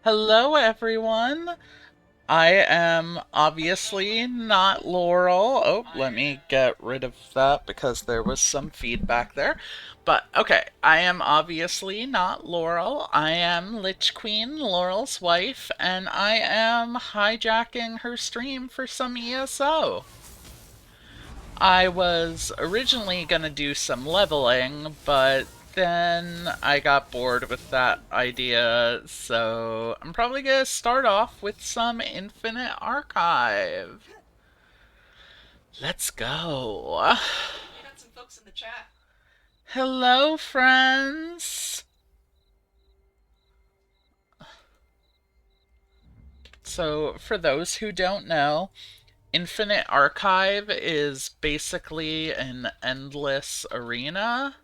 Hello, everyone. I am obviously not Laurel. Oh, let me get rid of that because there was some feedback there. But okay, I am obviously not Laurel. I am Lich Queen, Laurel's wife, and I am hijacking her stream for some ESO. I was originally gonna do some leveling, but then I got bored with that idea, so I'm probably gonna start off with some Infinite Archive. Let's go. You got some folks in the chat. Hello, friends. So, for those who don't know, Infinite Archive is basically an endless arena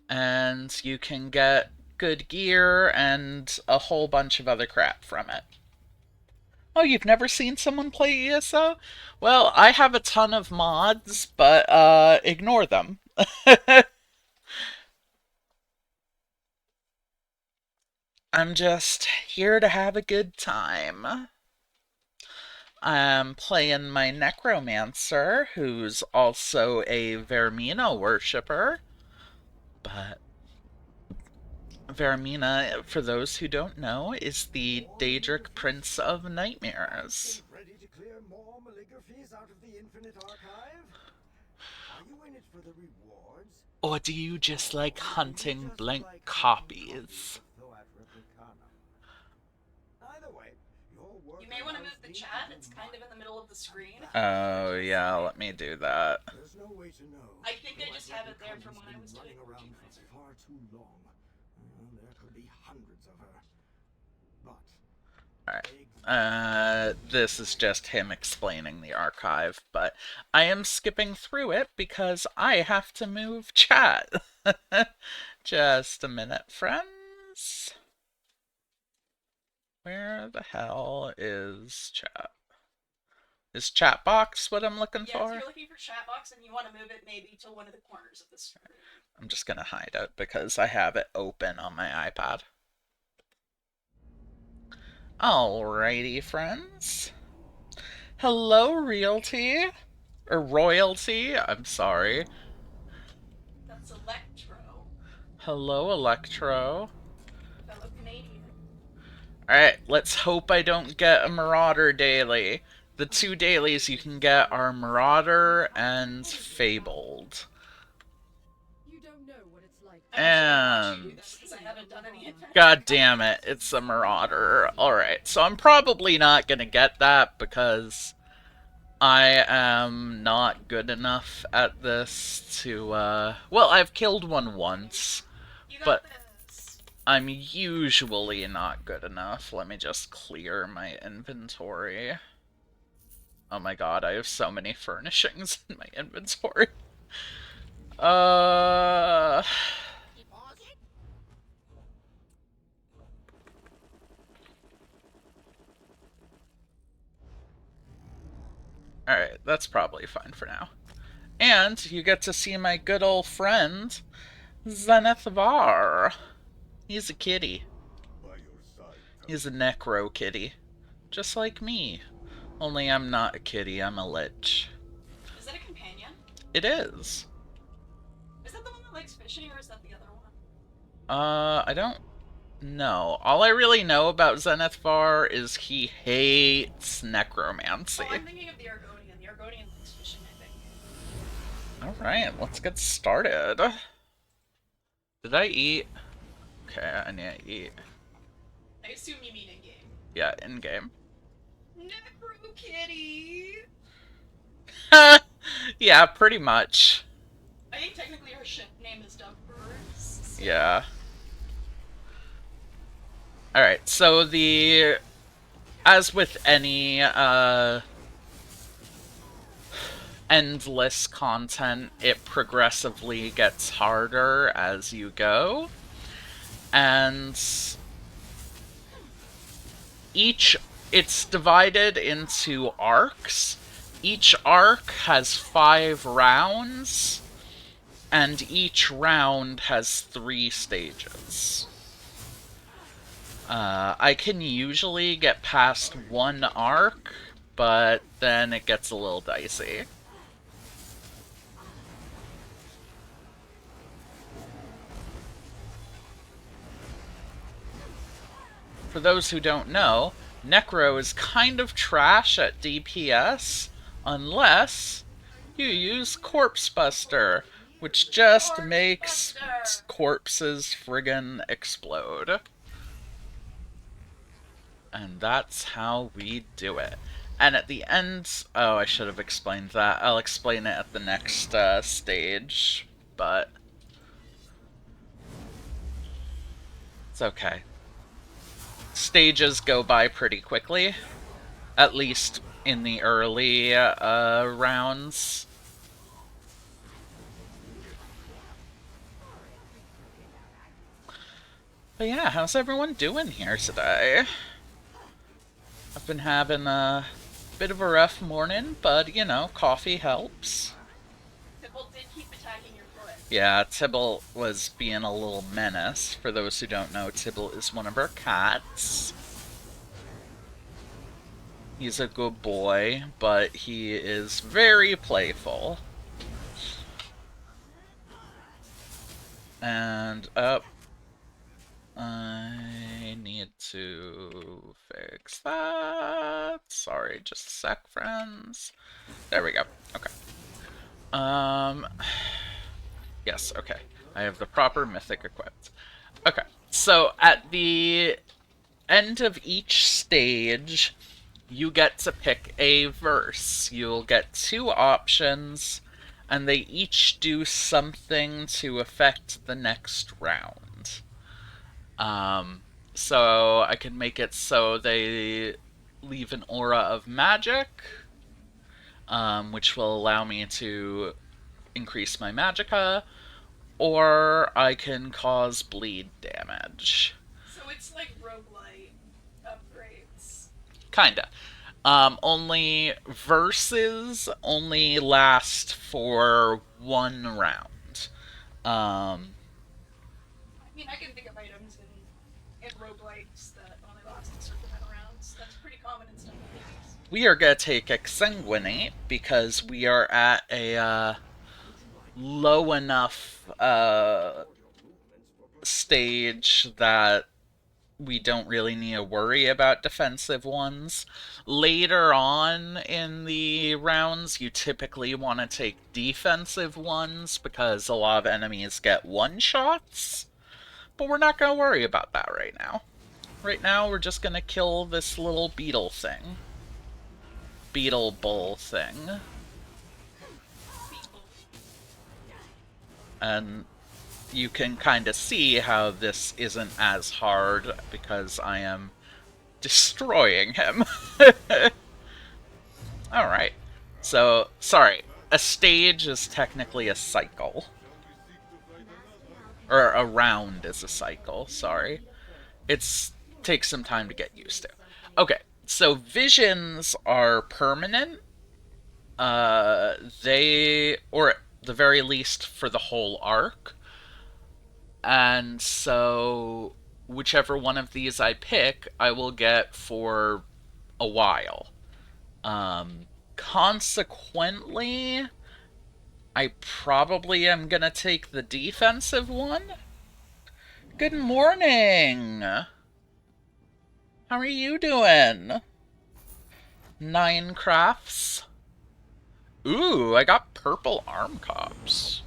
and you can get good gear and a whole bunch of other crap from it. Oh, you've never seen someone play ESO? Well, I have a ton of mods, but ignore them. I'm just here to have a good time. I'm playing my Necromancer, who's also a Vermina worshipper. But Vermina, for those who don't know, is the Daedric Prince of Nightmares. Ready to clear more maligraphies out of the Infinite Archive? Are you in it for the rewards? Or do you just like hunting blank copies? Either way, your work You may want to move the chat. It's kind of in the middle of the screen. Oh, yeah, let me do that. There's no way to know. I think I just have it there from when I was doing around for far too long. There could be hundreds of her. But Alright. This is just him explaining the archive, but I am skipping through it because I have to move chat. Just a minute, friends. Where the hell is chat? Is chat box what I'm looking Yeah, for? if you're looking for chat box and you want to move it maybe to one of the corners of the screen. I'm just gonna hide it because I have it open on my iPad. Alrighty, friends. Hello, Realty. Or Royalty, I'm sorry. That's Electro. Hello, Electro. Fellow Canadian. Alright, let's hope I don't get a Marauder daily. The two dailies you can get are Marauder and Fabled. And god damn it, it's a Marauder. Alright, so I'm probably not gonna get that because I am not good enough at this to, well, I've killed one once, but I'm usually not good enough. Let me just clear my inventory. Oh my god, I have so many furnishings in my inventory. Alright, that's probably fine for now. And you get to see my good old friend, Zenith Var. He's a kitty. He's a necro kitty. Just like me. Only I'm not a kitty, I'm a lich. Is that a companion? It is. Is that the one that likes fishing or is that the other one? I don't know. All I really know about Zenith Var is he hates necromancy. Oh, I'm thinking of the Argonian. The Argonian likes fishing, I think. Alright, let's get started. Did I eat? Okay, I need to eat. I assume you mean in-game. Yeah, in-game. Necro Kitty! Yeah, pretty much. I think technically her ship name is Duckbirds. So. Yeah. Alright, so as with any, endless content, it progressively gets harder as you go. And it's divided into arcs. Each arc has 5 rounds, and each round has 3 stages. I can usually get past one arc, but then it gets a little dicey. For those who don't know, Necro is kind of trash at DPS unless you use Corpse Buster, which just makes corpses friggin' explode. And that's how we do it. And at the end, oh, I should have explained that. I'll explain it at the next stage, but it's okay. Stages go by pretty quickly, at least in the early rounds. But yeah, how's everyone doing here today? I've been having a bit of a rough morning, but you know, coffee helps. Tibble did keep attacking your foot. Yeah, Tibble was being a little menace. For those who don't know, Tibble is one of our cats. He's a good boy, but he is very playful. And up. I need to fix that. Sorry, just a sec, friends. There we go. Okay. Yes, okay. I have the proper mythic equipped. Okay, so at the end of each stage, you get to pick a verse. You'll get two options, and they each do something to affect the next round. So I can make it so they leave an aura of magic, which will allow me to increase my magicka, or I can cause bleed damage. So it's like roguelite upgrades. Kinda. Only verses only last for one round. I mean, I can think of items in roguelites that only last a certain amount of rounds. That's pretty common in stuff like these. We are gonna take Exsanguinate because we are at a low enough stage that we don't really need to worry about defensive ones. Later on in the rounds, you typically want to take defensive ones because a lot of enemies get one-shots. But we're not going to worry about that right now. Right now, we're just going to kill this little beetle thing. Beetle bull thing. And you can kind of see how this isn't as hard because I am destroying him. Alright. So, sorry. A stage is technically a cycle. Or a round is a cycle, sorry. It's takes some time to get used to. Okay, so visions are permanent. They, or at the very least for the whole arc. And so, whichever one of these I pick, I will get for a while. Consequently, I probably am gonna take the defensive one. Good morning! How are you doing? Nine crafts. Ooh, I got purple arm cops.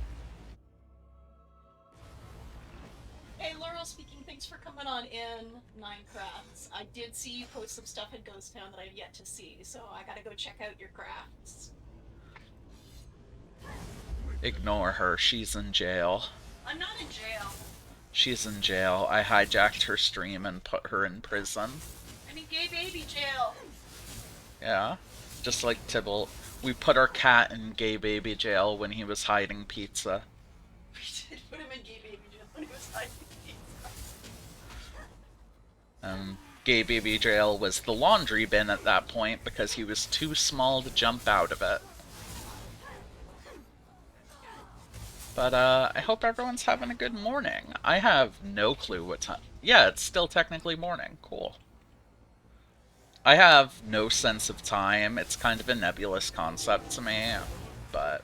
Hey, Laurel speaking. Thanks for coming on in, Nine Crafts. I did see you post some stuff in Ghost Town that I've yet to see, so I gotta go check out your crafts. Ignore her, she's in jail. I'm not in jail. She's in jail. I hijacked her stream and put her in prison. I'm in gay baby jail. Yeah, just like Tibble. We put our cat in gay baby jail when he was hiding pizza. We did put him in gay baby jail when he was hiding pizza. Gay baby jail was the laundry bin at that point because he was too small to jump out of it. But I hope everyone's having a good morning. I have no clue what time. Yeah, it's still technically morning. Cool. I have no sense of time. It's kind of a nebulous concept to me, but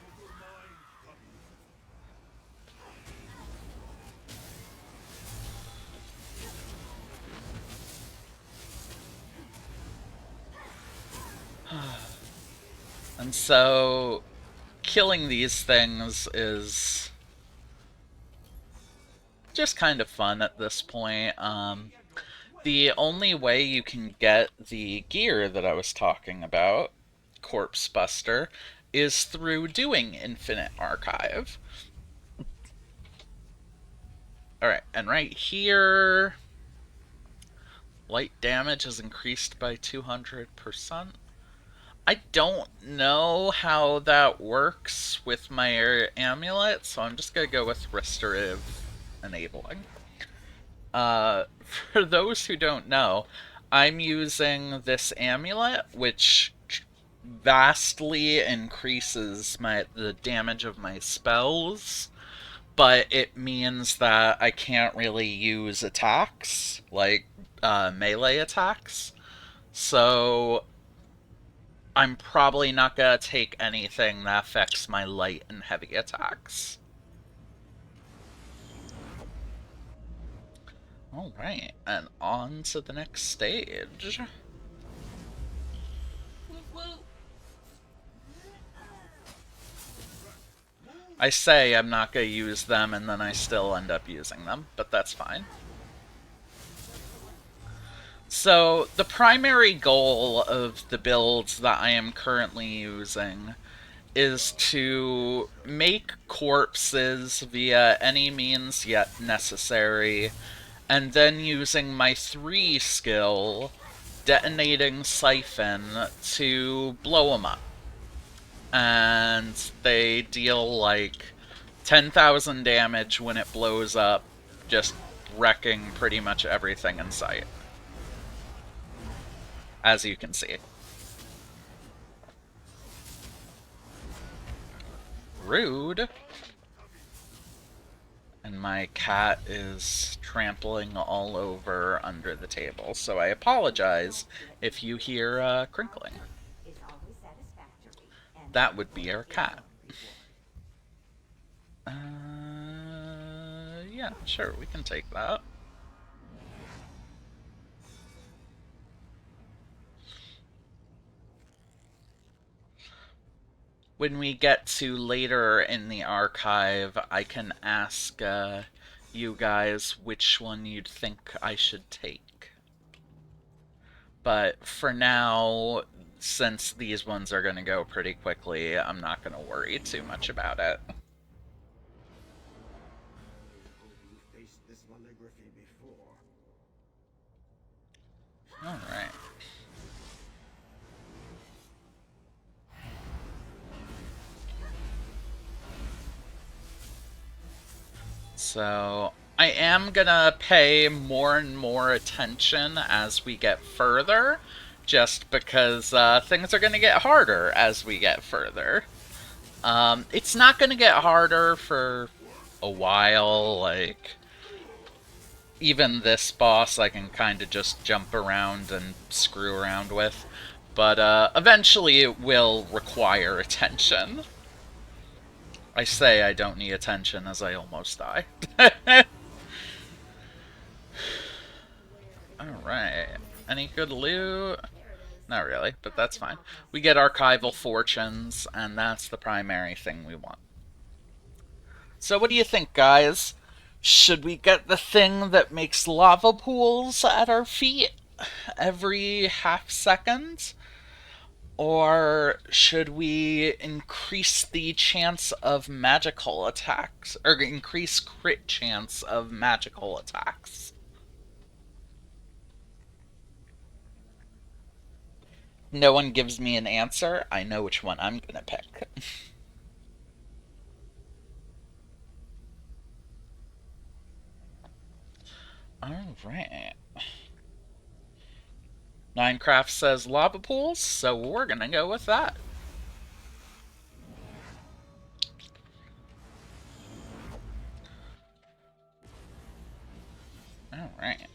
and so killing these things is just kind of fun at this point. The only way you can get the gear that I was talking about, Corpse Buster, is through doing Infinite Archive. Alright, and right here, light damage is increased by 200%. I don't know how that works with my amulet, so I'm just gonna go with Restorative Enabling. For those who don't know, I'm using this amulet, which vastly increases the damage of my spells, but it means that I can't really use attacks, like melee attacks. So I'm probably not gonna take anything that affects my light and heavy attacks. Alright, and on to the next stage. Woo woo. I say I'm not gonna use them and then I still end up using them, but that's fine. So, the primary goal of the builds that I am currently using is to make corpses via any means yet necessary, and then using my 3 skill, detonating Siphon, to blow them up. And they deal like 10,000 damage when it blows up, just wrecking pretty much everything in sight. As you can see. Rude. And my cat is trampling all over under the table, so I apologize if you hear crinkling. That would be our cat. Yeah, sure, we can take that. When we get to later in the archive, I can ask you guys which one you'd think I should take. But for now, since these ones are going to go pretty quickly, I'm not going to worry too much about it. Alright. So, I am gonna pay more and more attention as we get further, just because things are gonna get harder as we get further. It's not gonna get harder for a while, like, even this boss I can kind of just jump around and screw around with, but eventually it will require attention. I say I don't need attention as I almost die. Alright. Any good loot? Not really, but that's fine. We get archival fortunes, and that's the primary thing we want. So what do you think, guys? Should we get the thing that makes lava pools at our feet every half second? Or should we increase the chance of magical attacks? Or increase crit chance of magical attacks? No one gives me an answer. I know which one I'm gonna pick. Alright. Minecraft says lava pools, so we're gonna go with that. Alright.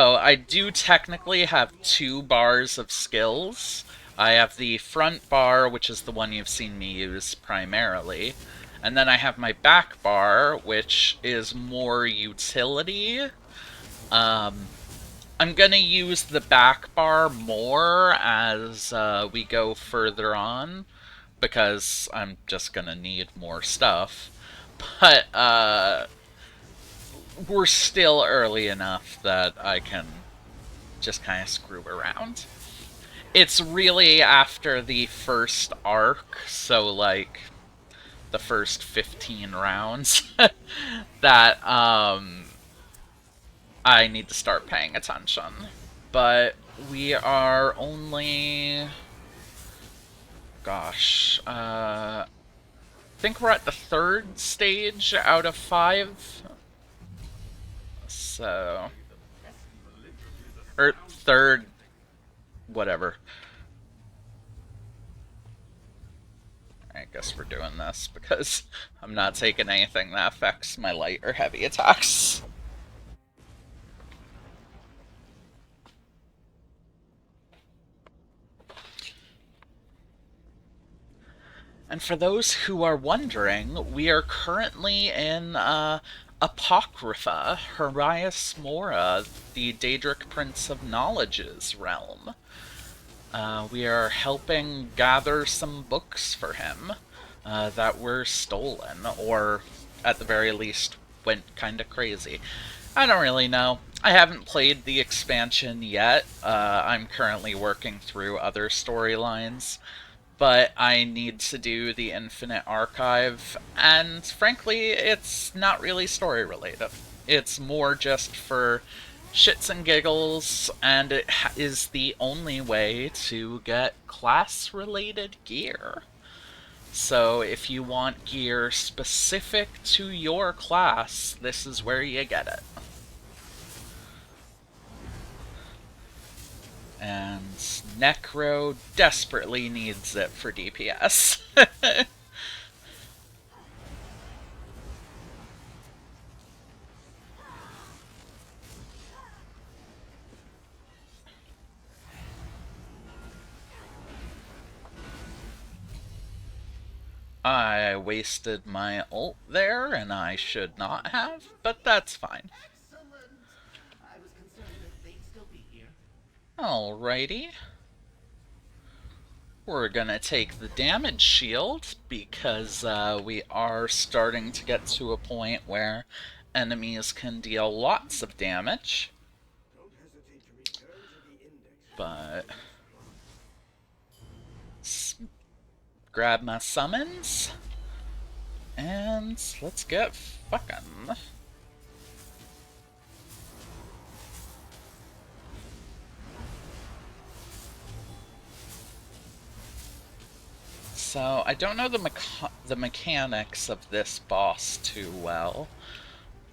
Oh, I do technically have two bars of skills. I have the front bar, which is the one you've seen me use primarily, and then I have my back bar, which is more utility. Um, I'm gonna use the back bar more as we go further on, because I'm just gonna need more stuff. But we're still early enough that I can just kind of screw around. It's really after the first arc, so like the first 15 rounds, that I need to start paying attention. But we are only, gosh, I think we're at the third stage out of 5. So, or third, whatever. I guess we're doing this because I'm not taking anything that affects my light or heavy attacks. And for those who are wondering, we are currently in Apocrypha, Harius Mora, the Daedric Prince of Knowledge's realm. We are helping gather some books for him that were stolen, or at the very least went kinda crazy. I don't really know. I haven't played the expansion yet. I'm currently working through other storylines, but I need to do the Infinite Archive, and frankly, it's not really story related. It's more just for shits and giggles, and it is the only way to get class related gear. So if you want gear specific to your class, this is where you get it. And Necro desperately needs it for DPS. I wasted my ult there, and I should not have, but that's fine. Excellent. I was concerned that they'd still be here. Alrighty. We're gonna take the damage shield, because we are starting to get to a point where enemies can deal lots of damage. Don't hesitate to return to the index. But grab my summons, and let's get fucking. So, I don't know the mechanics of this boss too well,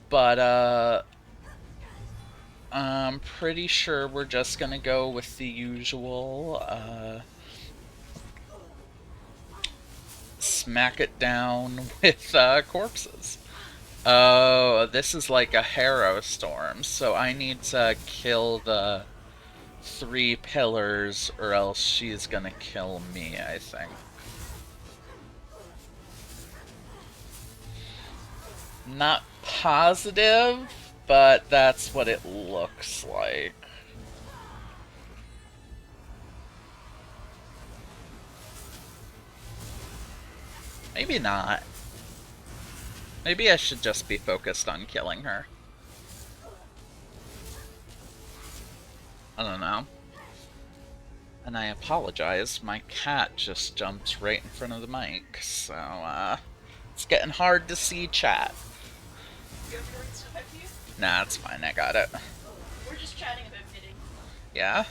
but I'm pretty sure we're just gonna go with the usual, smack it down with corpses. Oh, this is like a Harrow Storm, so I need to kill the 3 pillars, or else she's gonna kill me, I think. Not positive, but that's what it looks like. Maybe not. Maybe I should just be focused on killing her. I don't know. And I apologize, my cat just jumped right in front of the mic, so it's getting hard to see chat. You have to read stuff out to you? Nah, it's fine, I got it. We're just chatting about knitting. Yeah?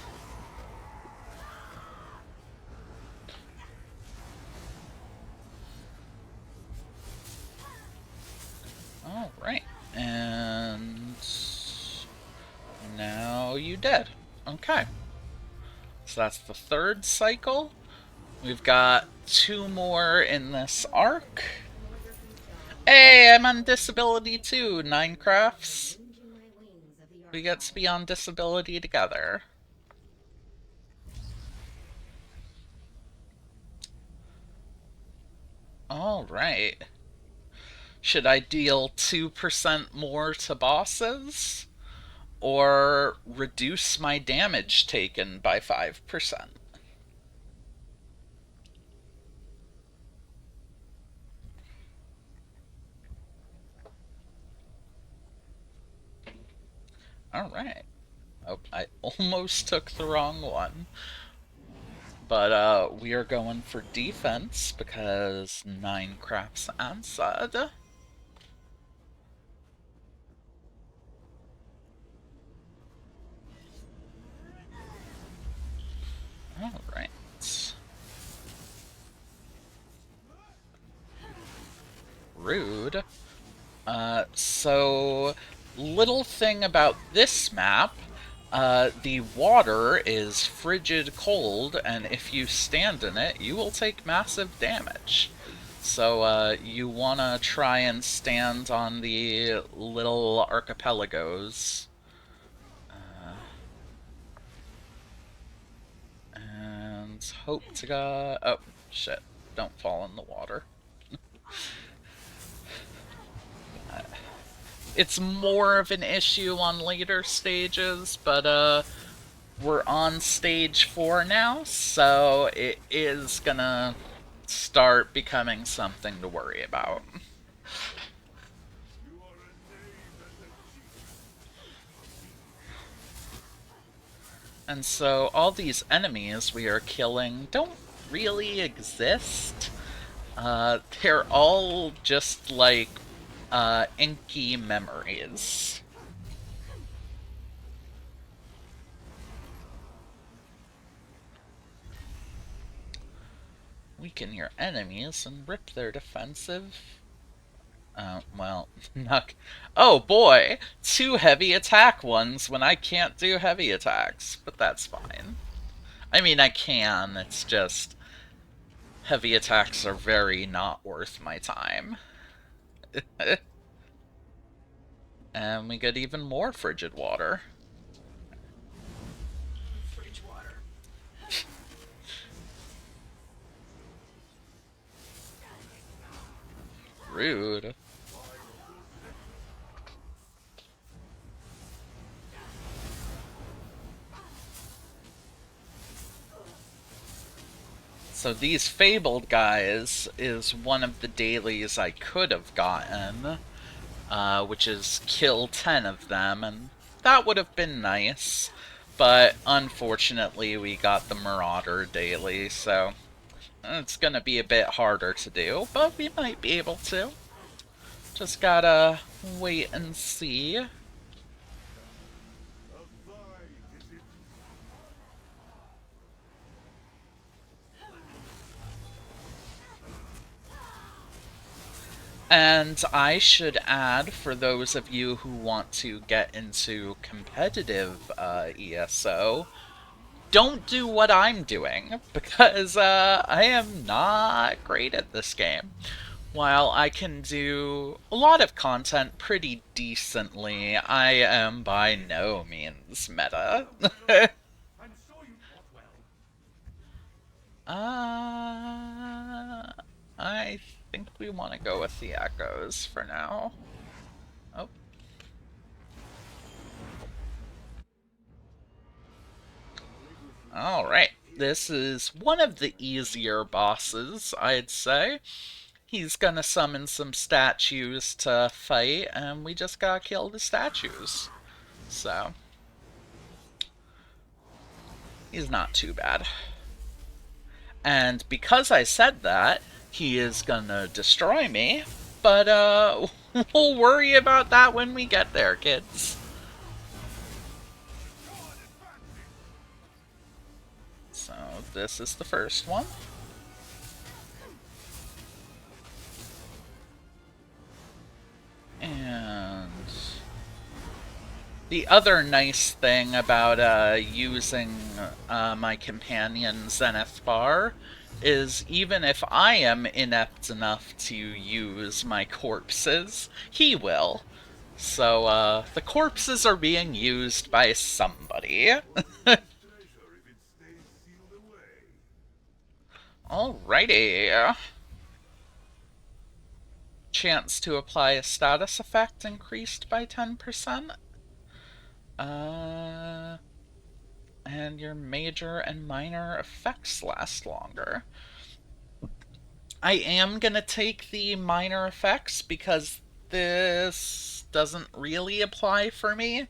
Alright. And now you dead. Okay. So that's the 3rd cycle. We've got 2 more in this arc. Hey, I'm on disability too, Ninecrafts. We get to be on disability together. Alright. Should I deal 2% more to bosses? Or reduce my damage taken by 5%? Alright. Oh, I almost took the wrong one. But we are going for defense because 9 craps answered. Alright. Rude. So, little thing about this map, the water is frigid cold, and if you stand in it, you will take massive damage. So, you wanna try and stand on the little archipelagos. And hope to God. Oh, shit. Don't fall in the water. It's more of an issue on later stages, but we're on stage 4 now, so it is gonna start becoming something to worry about. And so all these enemies we are killing don't really exist. They're all just like inky memories. Weaken your enemies and rip their defensive. Well, not. Oh boy! 2 heavy attack ones when I can't do heavy attacks, but that's fine. I mean, I can, it's just. Heavy attacks are very not worth my time. And we get even more frigid water. Fridge water. Rude. So these fabled guys is one of the dailies I could have gotten, which is kill 10 of them, and that would have been nice. But unfortunately, we got the Marauder daily, so it's gonna be a bit harder to do, but we might be able to. Just gotta wait and see. And I should add, for those of you who want to get into competitive ESO, don't do what I'm doing, because I am not great at this game. While I can do a lot of content pretty decently, I am by no means meta. uh, I think we want to go with the echoes for now. Oh. Alright, this is one of the easier bosses, I'd say. He's gonna summon some statues to fight, and we just gotta kill the statues. So, he's not too bad. And because I said that, he is gonna destroy me, but we'll worry about that when we get there, kids. So, this is the first one. And the other nice thing about using my companion Zenith Bar is even if I am inept enough to use my corpses, he will. So, the corpses are being used by somebody. Alrighty. Chance to apply a status effect increased by 10%. Uh, and your major and minor effects last longer. I am gonna take the minor effects because this doesn't really apply for me.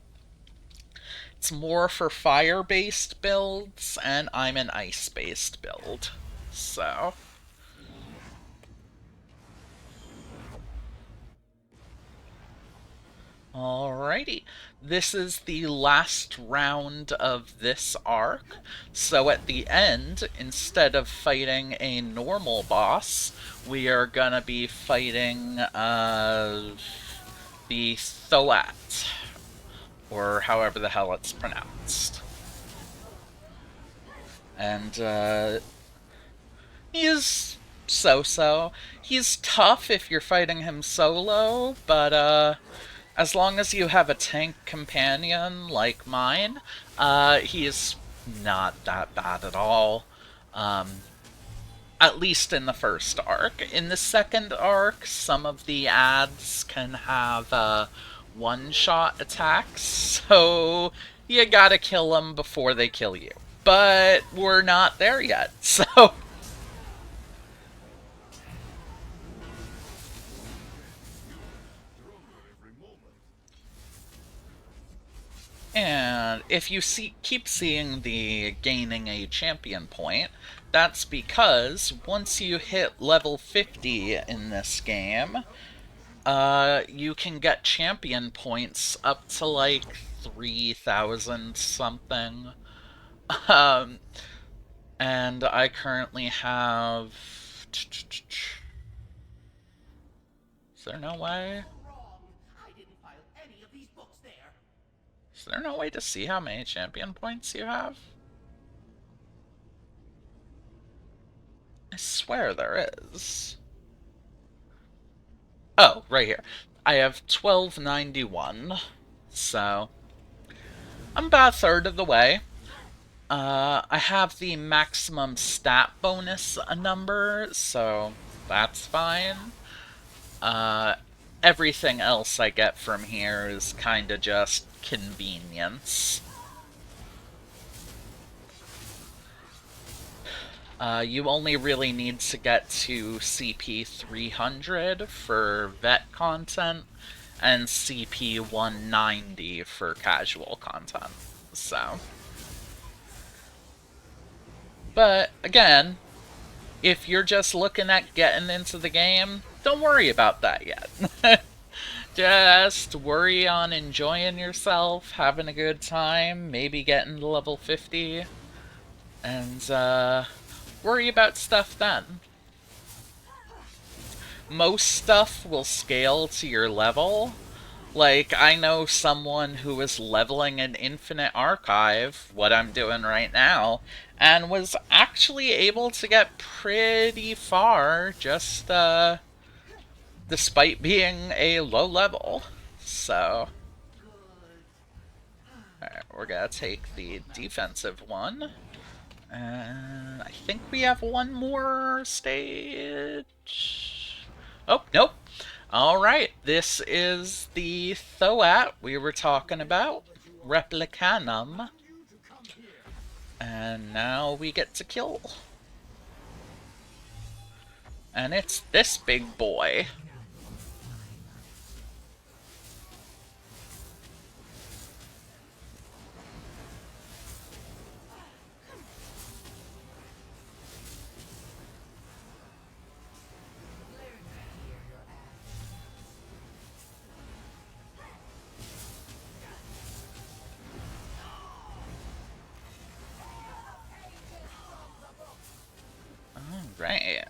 It's more for fire-based builds, and I'm an ice-based build. So, alrighty. This is the last round of this arc. So at the end, instead of fighting a normal boss, we are gonna be fighting the Thoat, or however the hell it's pronounced. And he's so-so. He's tough if you're fighting him solo, but as long as you have a tank companion like mine, he's not that bad at all. Um, at least in the first arc. In the second arc, some of the ads can have one-shot attacks, so you gotta kill them before they kill you. But we're not there yet, so... And if you keep seeing the gaining a champion point, that's because once you hit level 50 in this game, you can get champion points up to like 3,000 something. Um, and I currently have... Is there no way? Wrong. I didn't file any of these books there. Is there no way to see how many champion points you have? I swear there is. Oh, right here. I have 1291. So, I'm about a third of the way. I have the maximum stat bonus number, so that's fine. Everything else I get from here is kinda just convenience. You only really need to get to CP 300 for vet content, and CP 190 for casual content. So. But, again, if you're just looking at getting into the game, don't worry about that yet. Just worry on enjoying yourself, having a good time, maybe getting to level 50, and, worry about stuff then. Most stuff will scale to your level. Like, I know someone who was leveling an infinite archive, what I'm doing right now, and was actually able to get pretty far, just, despite being a low level. So, alright, we're gonna take the defensive one. And I think we have one more stage. Oh, nope. Alright, this is the Thoat we were talking about. Replicanum. And now we get to kill. And it's this big boy. Alright.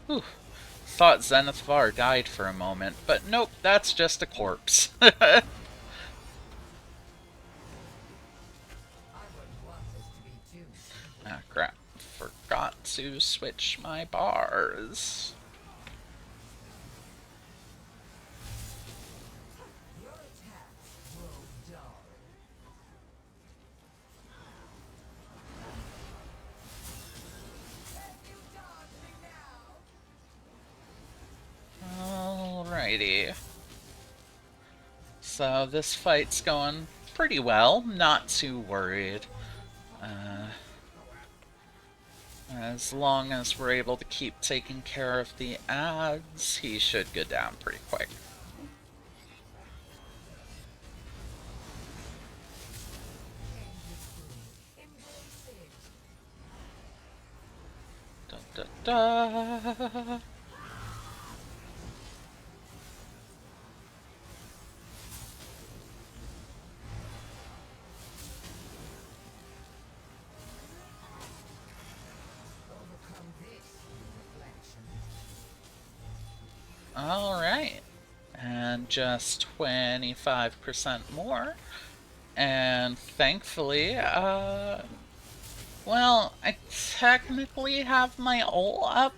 Whew. Thought Zenithvar died for a moment, but nope, that's just a corpse. Ah, crap. Forgot to switch my bars. Alrighty. So this fight's going pretty well. Not too worried. As long as we're able to keep taking care of the ads, he should go down pretty quick. Da, da, da. Alright. And just 25% more. And thankfully, well, I technically have my ult up,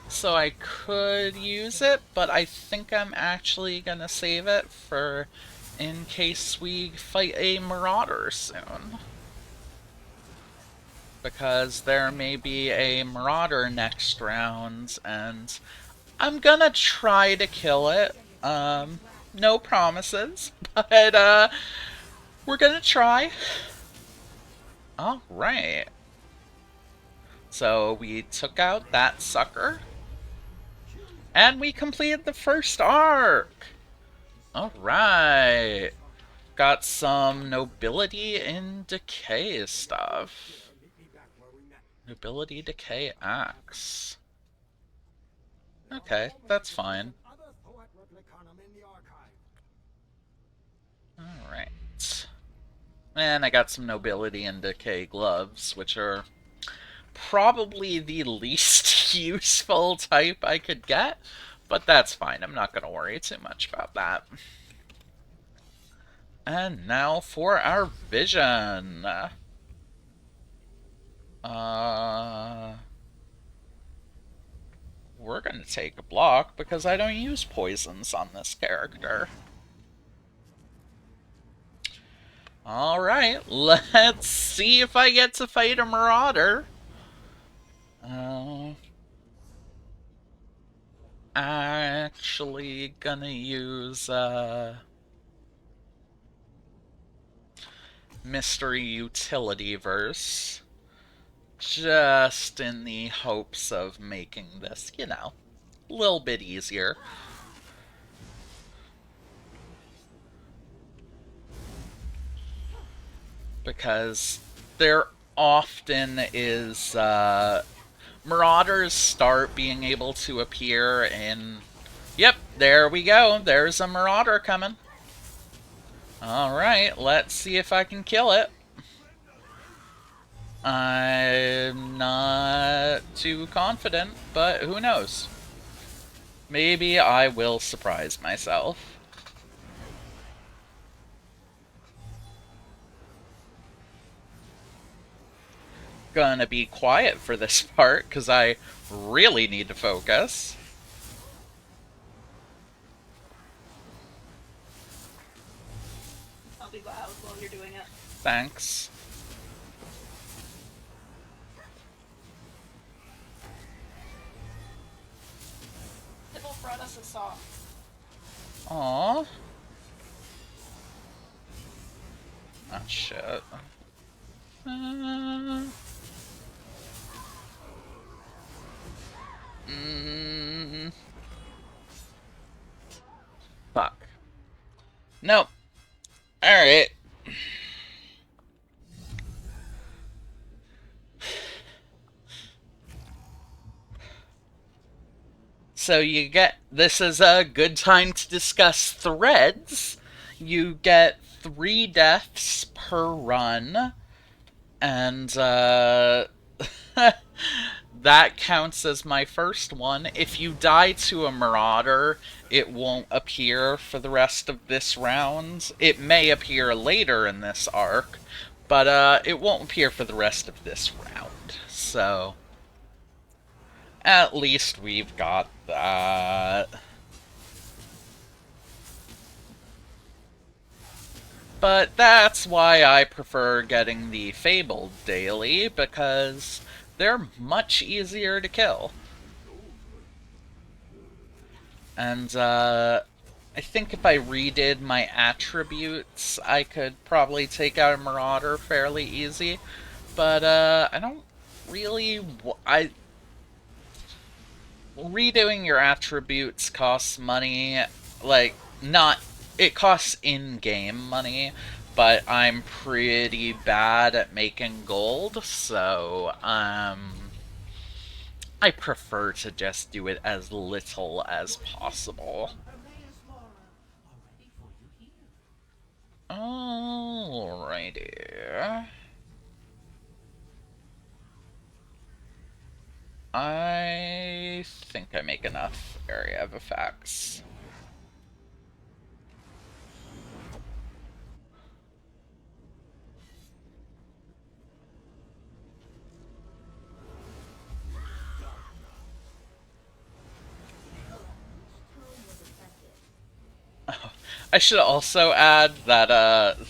so I could use it, but I think I'm actually gonna save it for in case we fight a Marauder soon. Because there may be a Marauder next round, and I'm gonna try to kill it. No promises, but we're gonna try. Alright. So we took out that sucker. And we completed the first arc! Alright. Got some nobility and decay stuff. Nobility decay axe. Okay, that's fine. Alright. And I got some nobility and decay gloves, which are probably the least useful type I could get, but that's fine. I'm not going to worry too much about that. And now for our vision. We're going to take a block because I don't use poisons on this character. Alright, let's see if I get to fight a Marauder. Actually gonna use Mystery Utility Verse, just in the hopes of making this, you know, a little bit easier. Because there often is Marauders start being able to appear in... Yep, there we go. There's a Marauder coming. Alright, let's see if I can kill it. I'm not too confident, but who knows? Maybe I will surprise myself. Gonna be quiet for this part, because I really need to focus. I'll be loud while you're doing it. Thanks. Tibble brought us a song. Aww. Oh, shit. Fuck. Nope. Alright. So you get... This is a good time to discuss threads. You get 3 deaths per run. And, that counts as my first one. If you die to a Marauder, it won't appear for the rest of this round. It may appear later in this arc, but it won't appear for the rest of this round. So, at least we've got that. But that's why I prefer getting the Fabled daily, because they're much easier to kill. And I think if I redid my attributes, I could probably take out a Marauder fairly easy. But I don't really. I redoing your attributes costs money. Like, not. It costs in game money, but I'm pretty bad at making gold, so, I prefer to just do it as little as possible. From Hermaeus Mora are ready for you here. Alrighty. I think I make enough area of effects. I should also add that the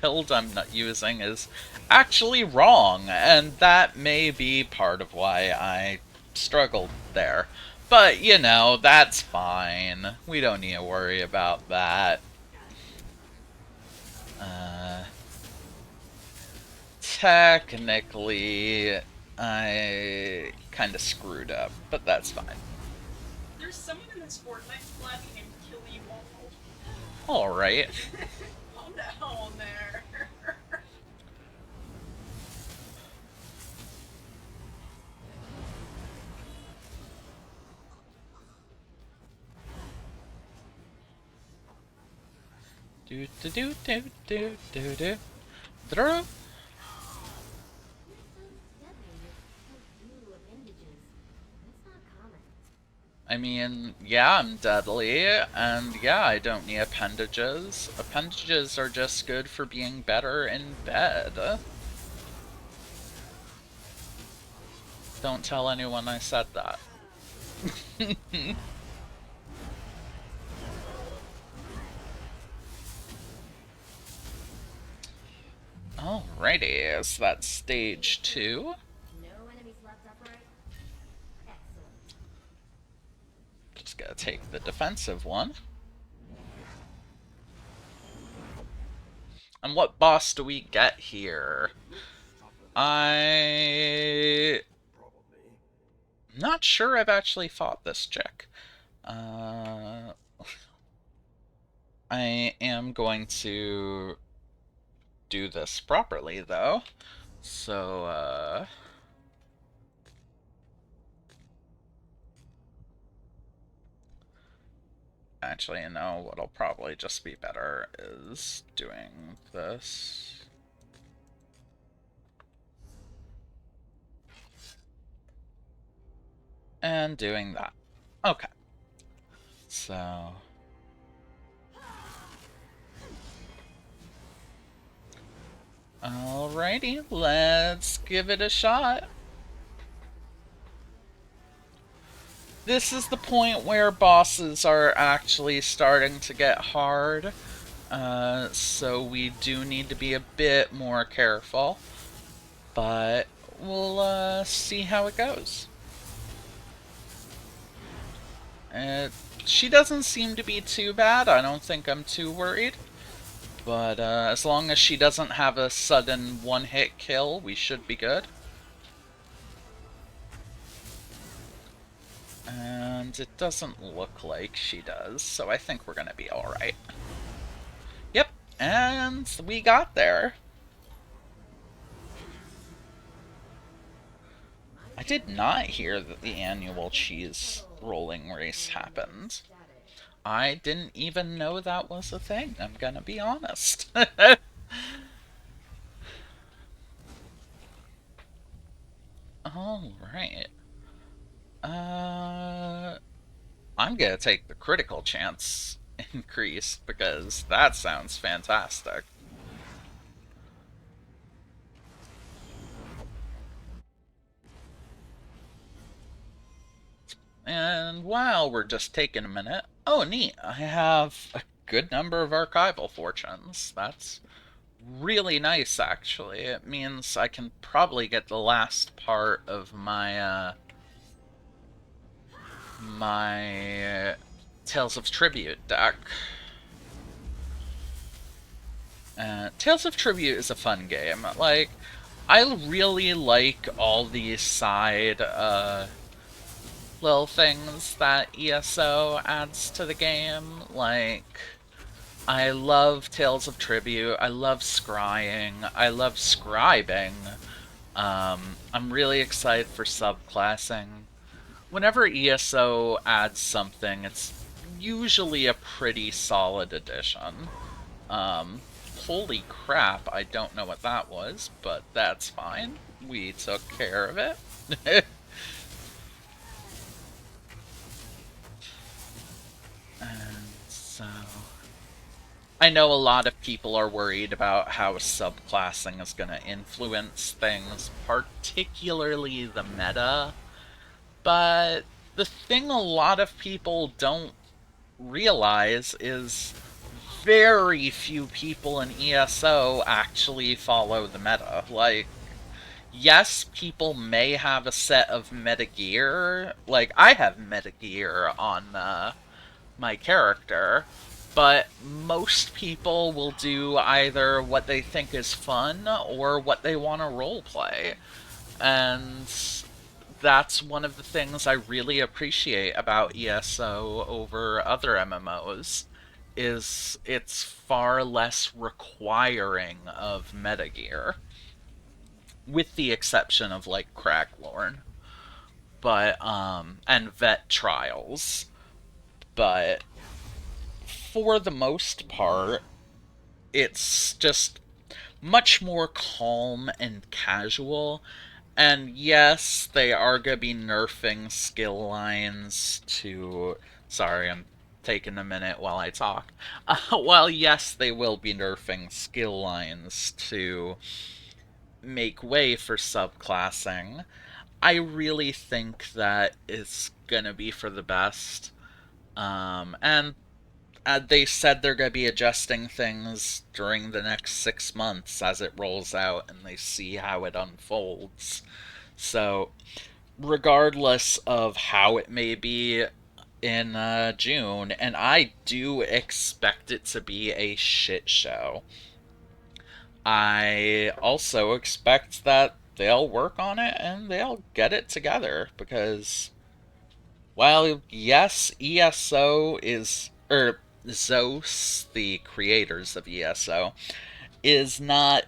build I'm not using is actually wrong, and that may be part of why I struggled there. But, you know, that's fine. We don't need to worry about that. Uh, Technically, I kind of screwed up, but that's fine. There's someone in this Fortnite flag named Kill You Alright. Calm down there. Do do do do do do do. Throw. I mean, yeah, I'm deadly, and yeah, I don't need appendages. Appendages are just good for being better in bed. Don't tell anyone I said that. Alrighty, so that's stage 2. No enemies left upright? Excellent. Just gotta take the defensive one. And what boss do we get here? I'm not sure I've actually fought this chick. I am going to do this properly, though. So, actually, you know, what'll probably just be better is doing this. And doing that. Okay. So... Alrighty, let's give it a shot. This is the point where bosses are actually starting to get hard. So we do need to be a bit more careful. But we'll see how it goes. She doesn't seem to be too bad. I don't think I'm too worried. But as long as she doesn't have a sudden one-hit kill, we should be good. And it doesn't look like she does, so I think we're gonna be alright. Yep, and we got there. I did not hear that the annual cheese rolling race happened. I didn't even know that was a thing, I'm gonna be honest. Alright. I'm gonna take the critical chance increase because that sounds fantastic. And while we're just taking a minute, oh neat, I have a good number of archival fortunes. That's really nice, actually. It means I can probably get the last part of my Tales of Tribute deck. Tales of Tribute is a fun game. Like, I really like all these side little things that ESO adds to the game. Like, I love Tales of Tribute. I love scrying. I love scribing. I'm really excited for subclassing. Whenever ESO adds something, it's usually a pretty solid addition. Um, Holy crap, I don't know what that was, but that's fine. We took care of it. And so... I know a lot of people are worried about how subclassing is going to influence things, particularly the meta, but the thing a lot of people don't realize is very few people in ESO actually follow the meta. Like, yes, people may have a set of meta gear. Like, I have meta gear on my character, but most people will do either what they think is fun or what they want to roleplay. And that's one of the things I really appreciate about ESO over other MMOs is it's far less requiring of metagear, with the exception of like Craglorn, but and vet trials. But for the most part, it's just much more calm and casual. And yes, they are going to be nerfing skill lines to. Sorry, I'm taking a minute while I talk. Well, yes, they will be nerfing skill lines to make way for subclassing. I really think that it's going to be for the best. And they said they're going to be adjusting things during the next 6 months as it rolls out and they see how it unfolds. So, regardless of how it may be in June, and I do expect it to be a shit show, I also expect that they'll work on it and they'll get it together because, well, yes, ESO is, Zos, the creators of ESO, is not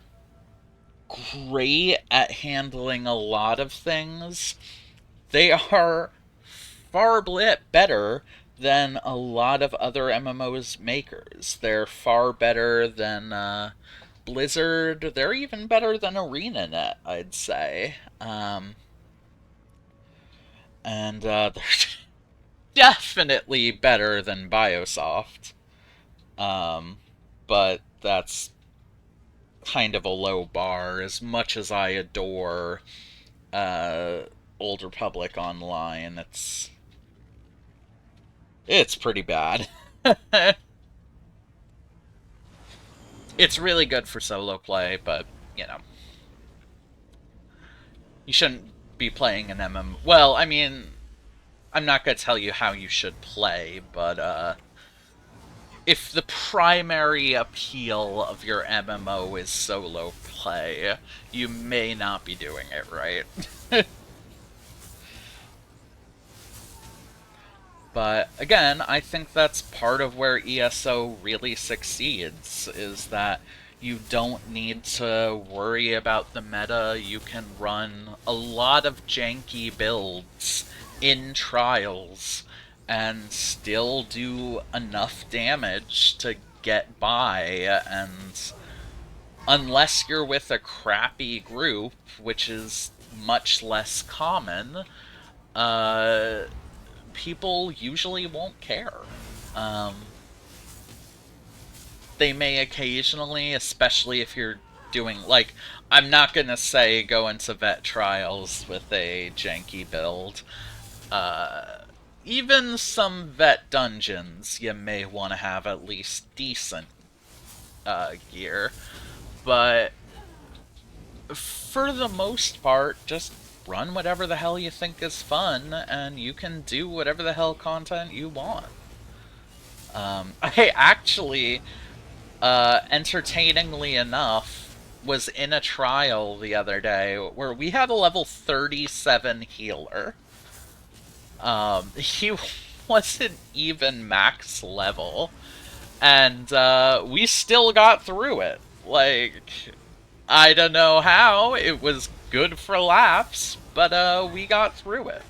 great at handling a lot of things. They are far better than a lot of other MMOs makers. They're far better than Blizzard. They're even better than ArenaNet, I'd say. And they're definitely better than Biosoft. Um, but that's kind of a low bar. As much as I adore uh, Old Republic Online, it's pretty bad. It's really good for solo play, but you know, you shouldn't be playing an MM. Well, I mean, I'm not gonna tell you how you should play, but if the primary appeal of your MMO is solo play, you may not be doing it right. But again, I think that's part of where ESO really succeeds, is that you don't need to worry about the meta. You can run a lot of janky builds in trials and still do enough damage to get by. And unless you're with a crappy group, which is much less common, uh, people usually won't care. Um, they may occasionally, especially if you're doing, like, I'm not gonna say go into vet trials with a janky build. Uh, Even some vet dungeons, you may want to have at least decent gear. But for the most part, just run whatever the hell you think is fun, and you can do whatever the hell content you want. I actually, entertainingly enough, was in a trial the other day where we had a level 37 healer. He wasn't even max level, and we still got through it. Like, I don't know how. It was good for laughs, but we got through it.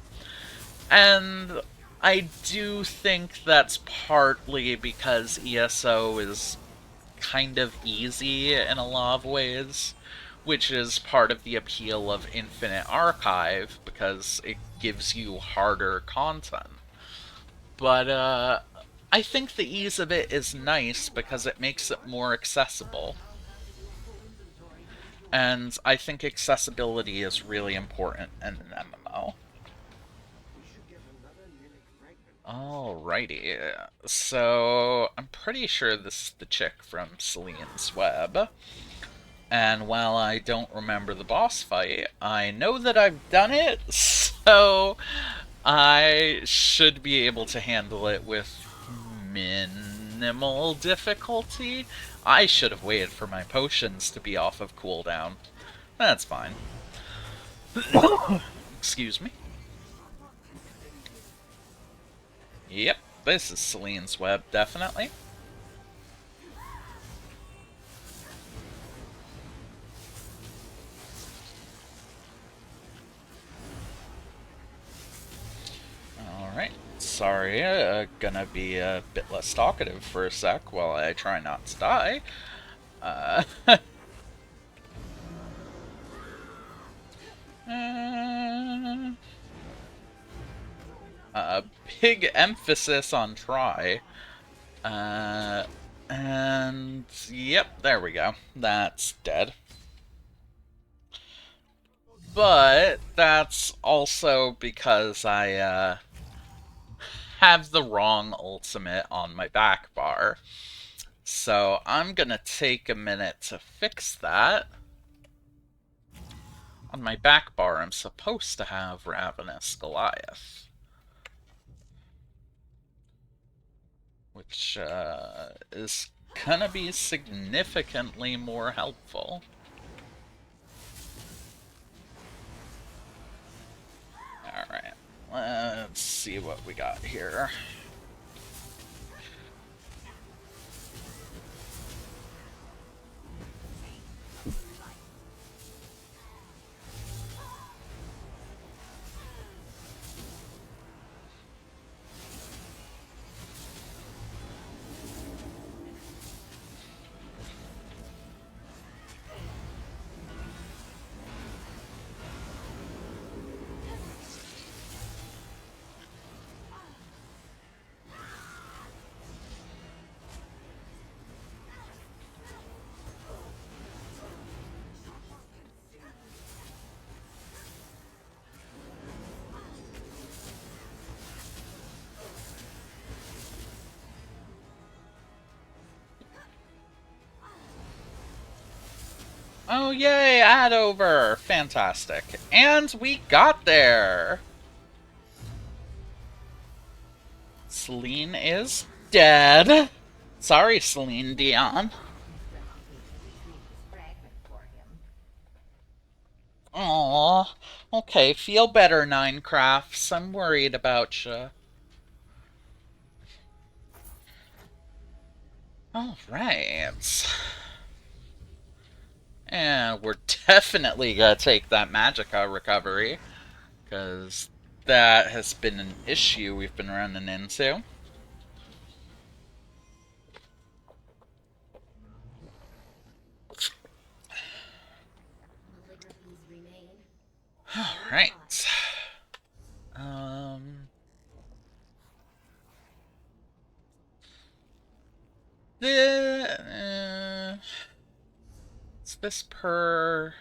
And I do think that's partly because ESO is kind of easy in a lot of ways, which is part of the appeal of Infinite Archive because it gives you harder content. But I think the ease of it is nice because it makes it more accessible. And I think accessibility is really important in an MMO. We should get another mimic fragment. Alrighty, so I'm pretty sure this is the chick from Celine's Web. And while I don't remember the boss fight, I know that I've done it, so I should be able to handle it with minimal difficulty. I should have waited for my potions to be off of cooldown. That's fine. Excuse me. Yep, this is Celine's Web, definitely. Alright, sorry, gonna be a bit less talkative for a sec while I try not to die. Uh, big emphasis on try. Uh, and yep, there we go. That's dead. But that's also because I have the wrong ultimate on my back bar. So I'm gonna take a minute to fix that. On my back bar, I'm supposed to have Ravenous Goliath, which is gonna be significantly more helpful. Alright, let's see what we got here. Oh, yay, ad over! Fantastic. And we got there! Celine is dead. Sorry, Celine Dion. Aww. Okay, feel better, Ninecrafts. I'm worried about you. Alright. And we're definitely gonna take that Magicka recovery, because that has been an issue we've been running into. Alright. Um... Is this per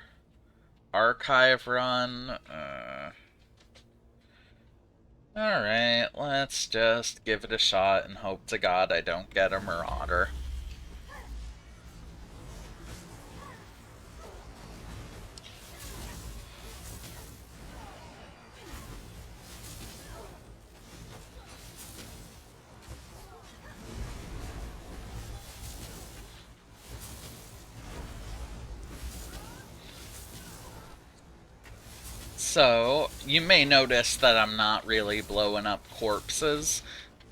archive run? Alright, let's just give it a shot and hope to God I don't get a Marauder. So, you may notice that I'm not really blowing up corpses.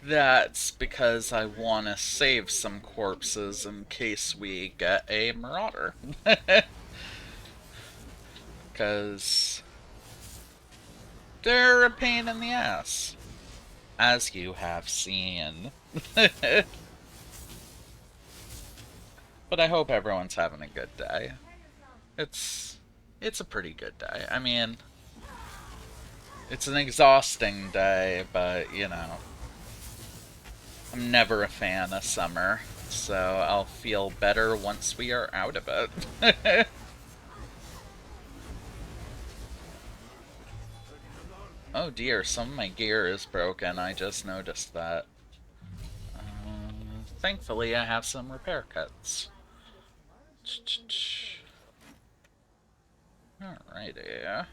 That's because I want to save some corpses in case we get a marauder. Because they're a pain in the ass, as you have seen. But I hope everyone's having a good day. It's it's a pretty good day. I mean, it's an exhausting day, but you know, I'm never a fan of summer, so I'll feel better once we are out of it. Oh dear, some of my gear is broken. I just noticed that. Thankfully, I have some repair kits. Alrighty.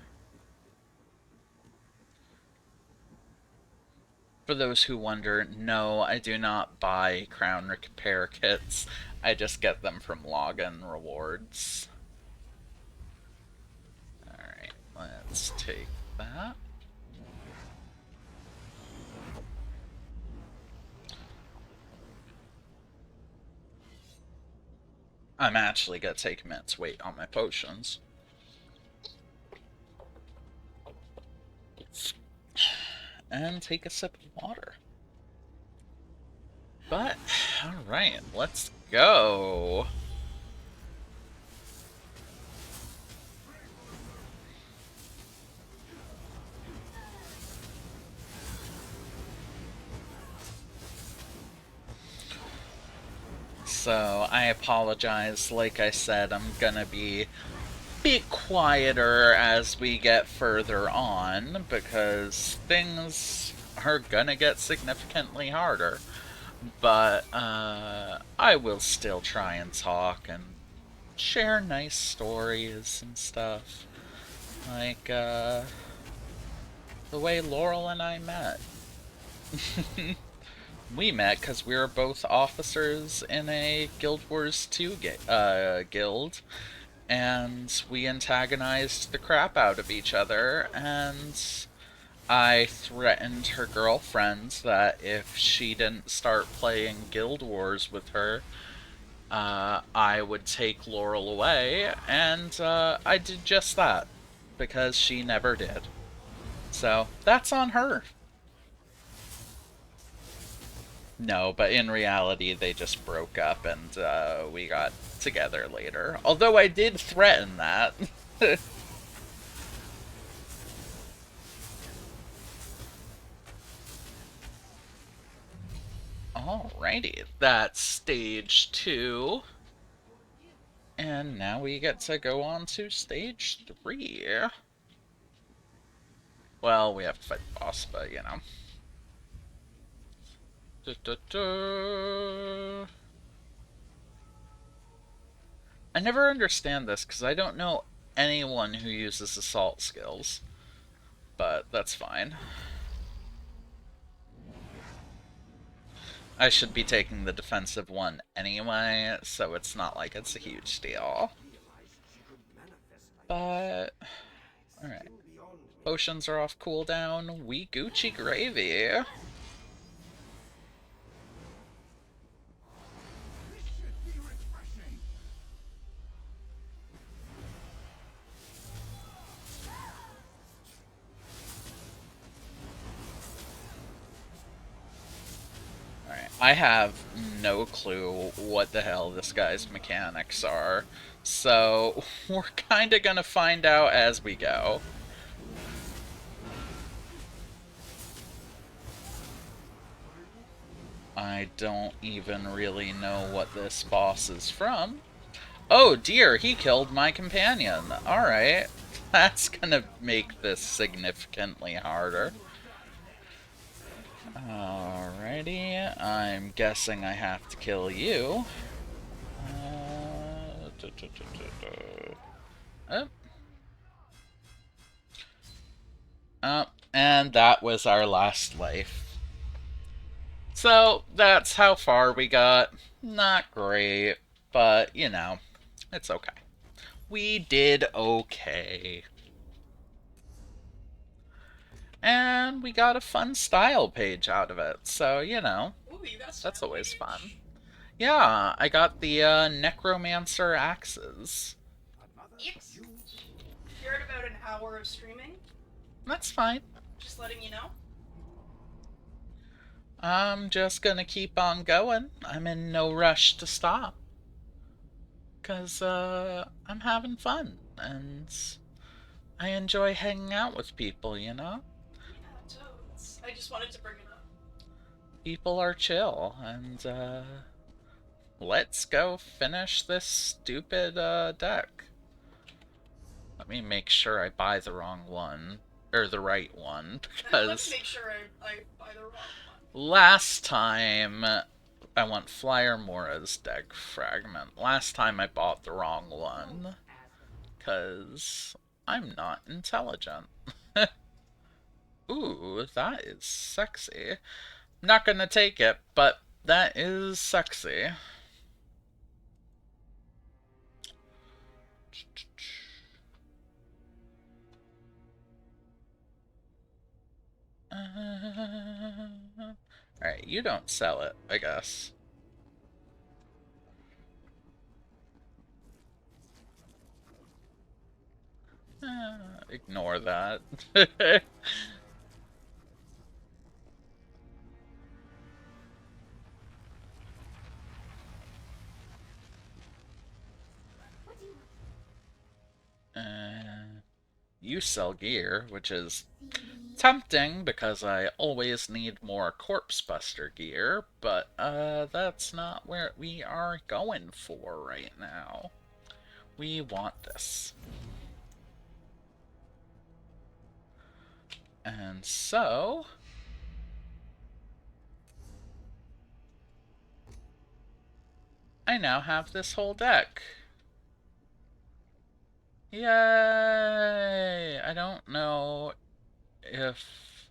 For those who wonder, no, I do not buy crown repair kits. I just get them from login rewards. Alright, let's take that. I'm actually gonna take a minute's wait on my potions. And take a sip of water. But, alright, let's go. So, I apologize. Like I said, I'm gonna be a bit quieter as we get further on, because things are gonna get significantly harder. But, I will still try and talk and share nice stories and stuff. Like, the way Laurel and I met. We met because we were both officers in a Guild Wars 2 guild, and we antagonized the crap out of each other, and I threatened her girlfriend that if she didn't start playing Guild Wars with her, I would take Laurel away, and I did just that, because she never did. So, that's on her. No, but in reality, they just broke up and we got together later. Although I did threaten that. Alrighty, that's stage 2. And now we get to go on to stage 3. Well, we have to fight the boss, but you know. Da, da, da. I never understand this because I don't know anyone who uses assault skills. But that's fine. I should be taking the defensive one anyway, so it's not like it's a huge deal. But, alright. Potions are off cooldown. We Gucci gravy. Alright, I have no clue what the hell this guy's mechanics are, so we're kinda gonna find out as we go. I don't even really know what this boss is from. Oh dear, he killed my companion. Alright, that's gonna make this significantly harder. Alrighty, I'm guessing I have to kill you. Oh. Oh, and that was our last life. So, that's how far we got. Not great, but, you know, it's okay. We did okay. And we got a fun style page out of it, so, you know, Ooh, you got a that's style always fun. page? Yeah, I got the Necromancer axes. Another for Yes. you. You're at about an hour of streaming. That's fine. Just letting you know. I'm just gonna keep on going. I'm in no rush to stop. Because, I'm having fun. And I enjoy hanging out with people, you know? Yeah, totes. I just wanted to bring it up. People are chill. And, let's go finish this stupid, deck. Let me make sure I buy the wrong one. Or the right one. Let me Because make sure I buy the wrong one. last time I want Flyer Mora's deck fragment. Last time I bought the wrong one. Because I'm not intelligent. Ooh, that is sexy. Not gonna take it, but that is sexy. Alright, you don't sell it, I guess. Ignore that. You sell gear, which is tempting because I always need more Corpse Buster gear, but that's not where we are going for right now. We want this. And so I now have this whole deck. Yay! I don't know if...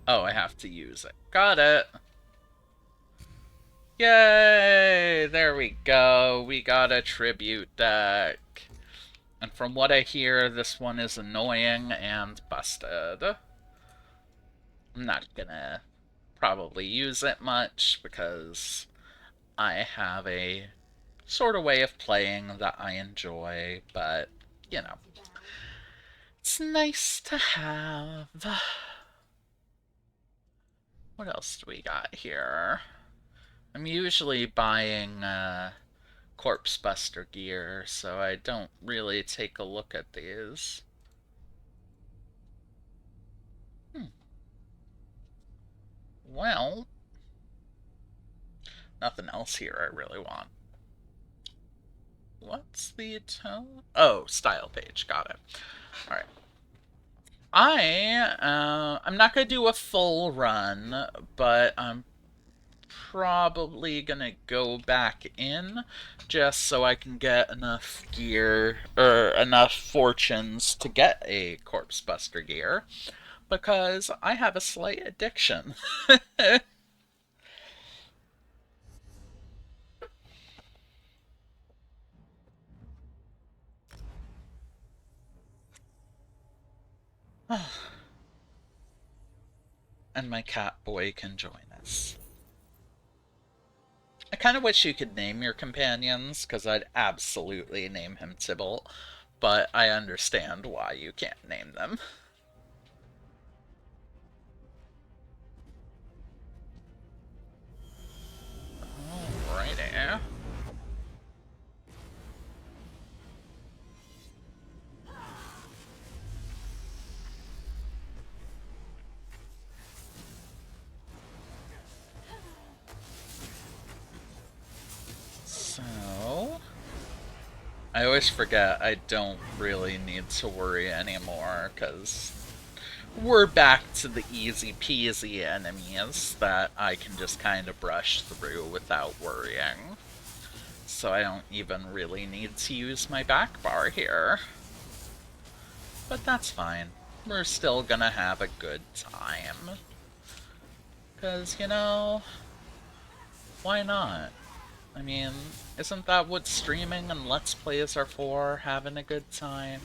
Oh, I have to use it. Got it! Yay! There we go. We got a tribute deck. And from what I hear, this one is annoying and busted. I'm not gonna probably use it much because I have a sort of way of playing that I enjoy, but, you know, it's nice to have. What else do we got here? I'm usually buying Corpse Buster gear, so I don't really take a look at these. Well, nothing else here I really want. What's the tone? Oh, style page. Got it. All right. I'm not gonna do a full run, but I'm probably gonna go back in just so I can get enough gear or enough fortunes to get a Corpse Buster gear because I have a slight addiction. And my cat boy can join us. I kind of wish you could name your companions, because I'd absolutely name him Tybalt, but I understand why you can't name them. Alrighty. So... I always forget I don't really need to worry anymore, because we're back to the easy peasy enemies that I can just kind of brush through without worrying. So I don't even really need to use my back bar here. But that's fine. We're still gonna have a good time. Because, you know, why not? I mean, isn't that what streaming and Let's Plays are for? Having a good time?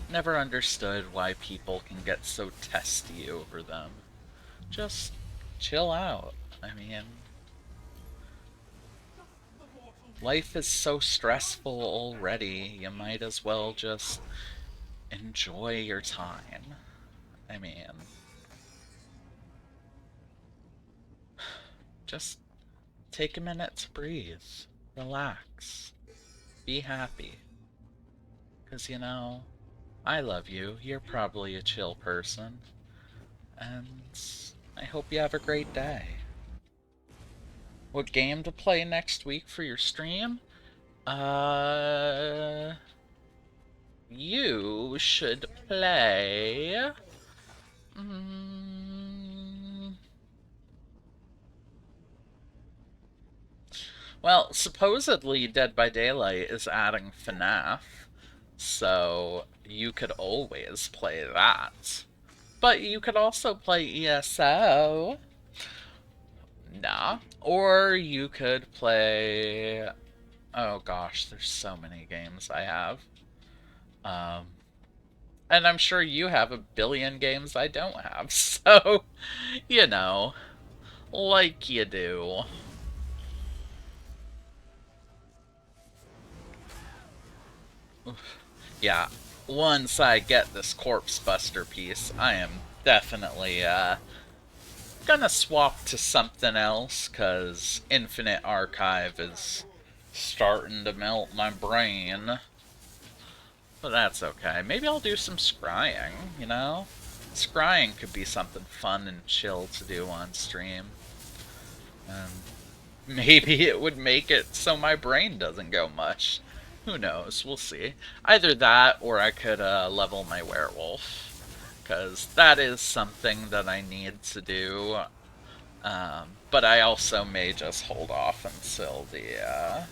Never understood why people can get so testy over them. Just chill out. I mean, life is so stressful already, you might as well just enjoy your time. I mean, just take a minute to breathe, relax, be happy. Because, you know, I love you, you're probably a chill person, and I hope you have a great day. What game to play next week for your stream? You should play. Mm, well, supposedly Dead by Daylight is adding FNAF, so you could always play that. But you could also play ESO. Nah. Or you could play. Oh gosh, there's so many games I have. Um, and I'm sure you have a billion games I don't have, so, you know, like you do. Yeah, once I get this Corpse Buster piece, I am definitely, gonna swap to something else, cause Infinite Archive is starting to melt my brain. But that's okay. Maybe I'll do some scrying, you know? Scrying could be something fun and chill to do on stream. And maybe it would make it so my brain doesn't go much. Who knows? We'll see. Either that, or I could level my werewolf. Because that is something that I need to do. But I also may just hold off until the,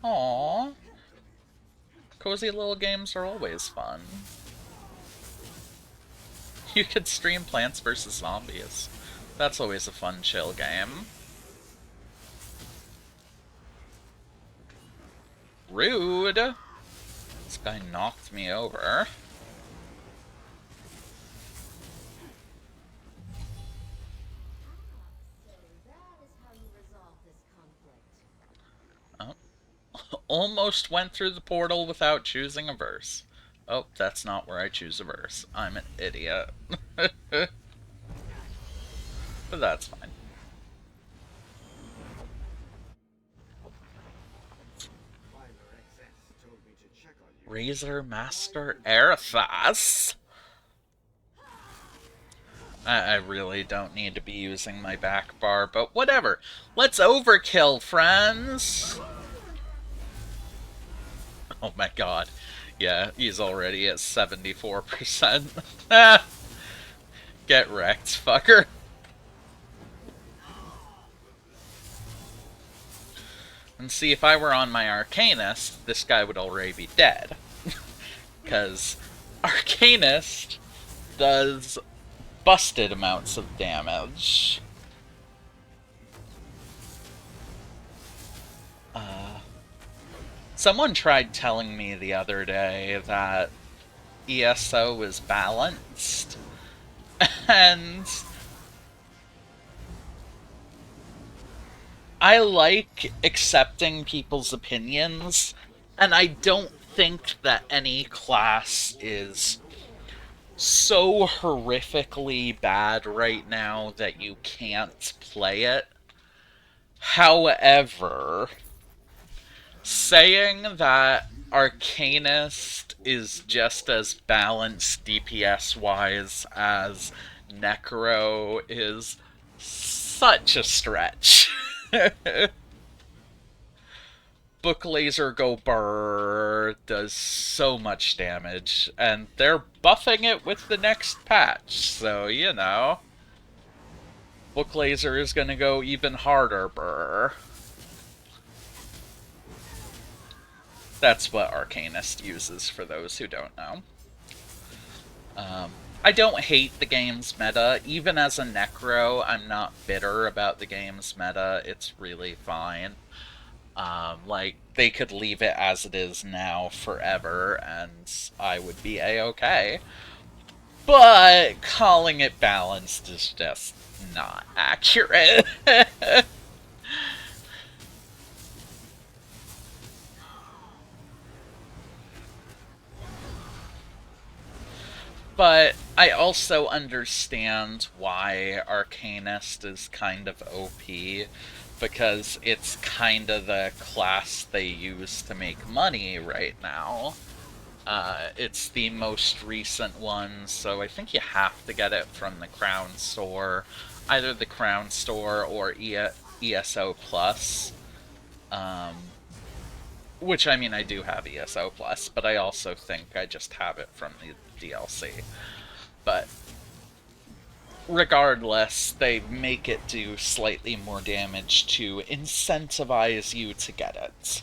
Aww. Cozy little games are always fun. You could stream Plants vs. Zombies. That's always a fun, chill game. Rude! This guy knocked me over. Oh. Almost went through the portal without choosing a verse. Oh, that's not where I choose a verse. I'm an idiot. But that's fine. Razor Master Aerithas? I really don't need to be using my back bar, but whatever. Let's overkill, friends! Oh my god. Yeah, he's already at 74%. Get wrecked, fucker. And see, if I were on my Arcanist, this guy would already be dead. Because Arcanist does busted amounts of damage. Someone tried telling me the other day that ESO is balanced, and I like accepting people's opinions, and I don't think that any class is so horrifically bad right now that you can't play it. However, saying that Arcanist is just as balanced DPS wise as Necro is such a stretch. Book Laser Go Burr does so much damage, and they're buffing it with the next patch, so you know. Book Laser is gonna go even harder burr. That's what Arcanist uses, for those who don't know. I don't hate the game's meta. Even as a Necro, I'm not bitter about the game's meta. It's really fine. Like, they could leave it as it is now forever, and I would be a-okay. But calling it balanced is just not accurate. But I also understand why Arcanist is kind of OP, because it's kind of the class they use to make money right now. It's the most recent one, so I think you have to get it from the Crown Store, either the Crown Store or ESO Plus. Um, which, I mean, I do have ESO Plus, but I also think I just have it from the DLC. But regardless, they make it do slightly more damage to incentivize you to get it.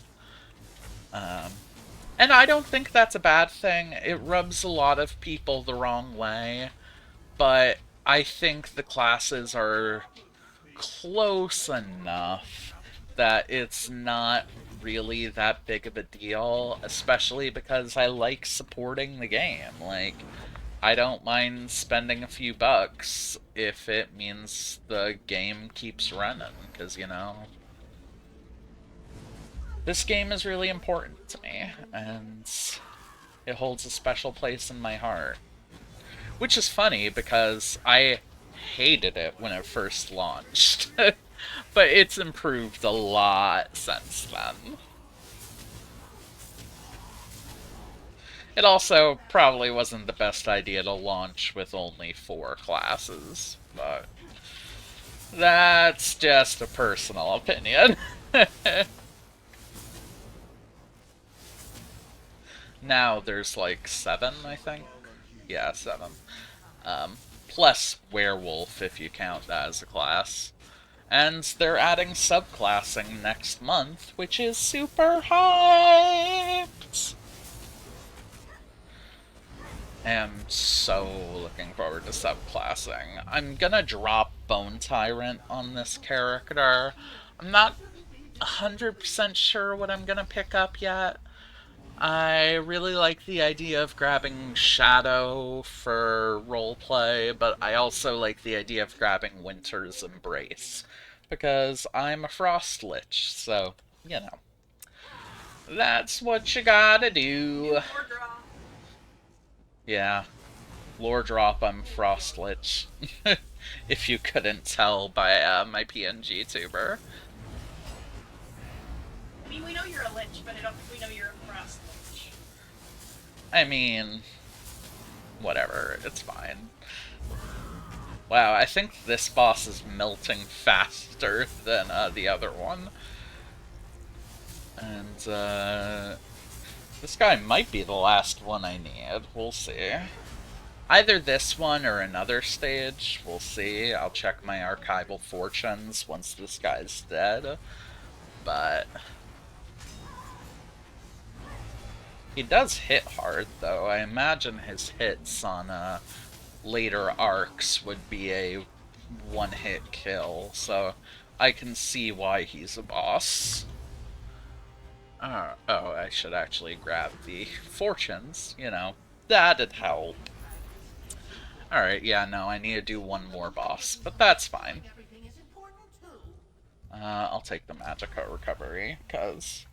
Um, and I don't think that's a bad thing. It rubs a lot of people the wrong way, but I think the classes are close enough that it's not really that big of a deal, especially because I like supporting the game. Like, I don't mind spending a few bucks if it means the game keeps running, because, this game is really important to me, and it holds a special place in my heart. Which is funny, because I hated it when it first launched. But it's improved a lot since then. It also probably wasn't the best idea to launch with only 4 classes, but that's just a personal opinion. Now there's like 7, I think. Yeah, 7. Plus werewolf if you count that as a class. And they're adding subclassing next month, which is super hyped! Am so looking forward to subclassing. I'm gonna drop Bone Tyrant on this character. I'm not 100% sure what I'm gonna pick up yet. I really like the idea of grabbing Shadow for roleplay, but I also like the idea of grabbing Winter's Embrace, because I'm a Frost Lich, so, that's what you gotta do. Yeah, lore drop, I'm Frost Lich. If you couldn't tell by my PNG tuber. I mean, we know you're a lich, but I don't think we know you're a frost lich. I mean, whatever, it's fine. Wow, I think this boss is melting faster than the other one. And, this guy might be the last one I need. We'll see. Either this one or another stage. We'll see. I'll check my archival fortunes once this guy's dead. But he does hit hard, though. I imagine his hits on later arcs would be a one-hit kill, so I can see why he's a boss. Oh, I should actually grab the fortunes, that'd help. Alright, yeah, no, I need to do one more boss, but that's fine. Everything is important too. I'll take the Magica recovery, because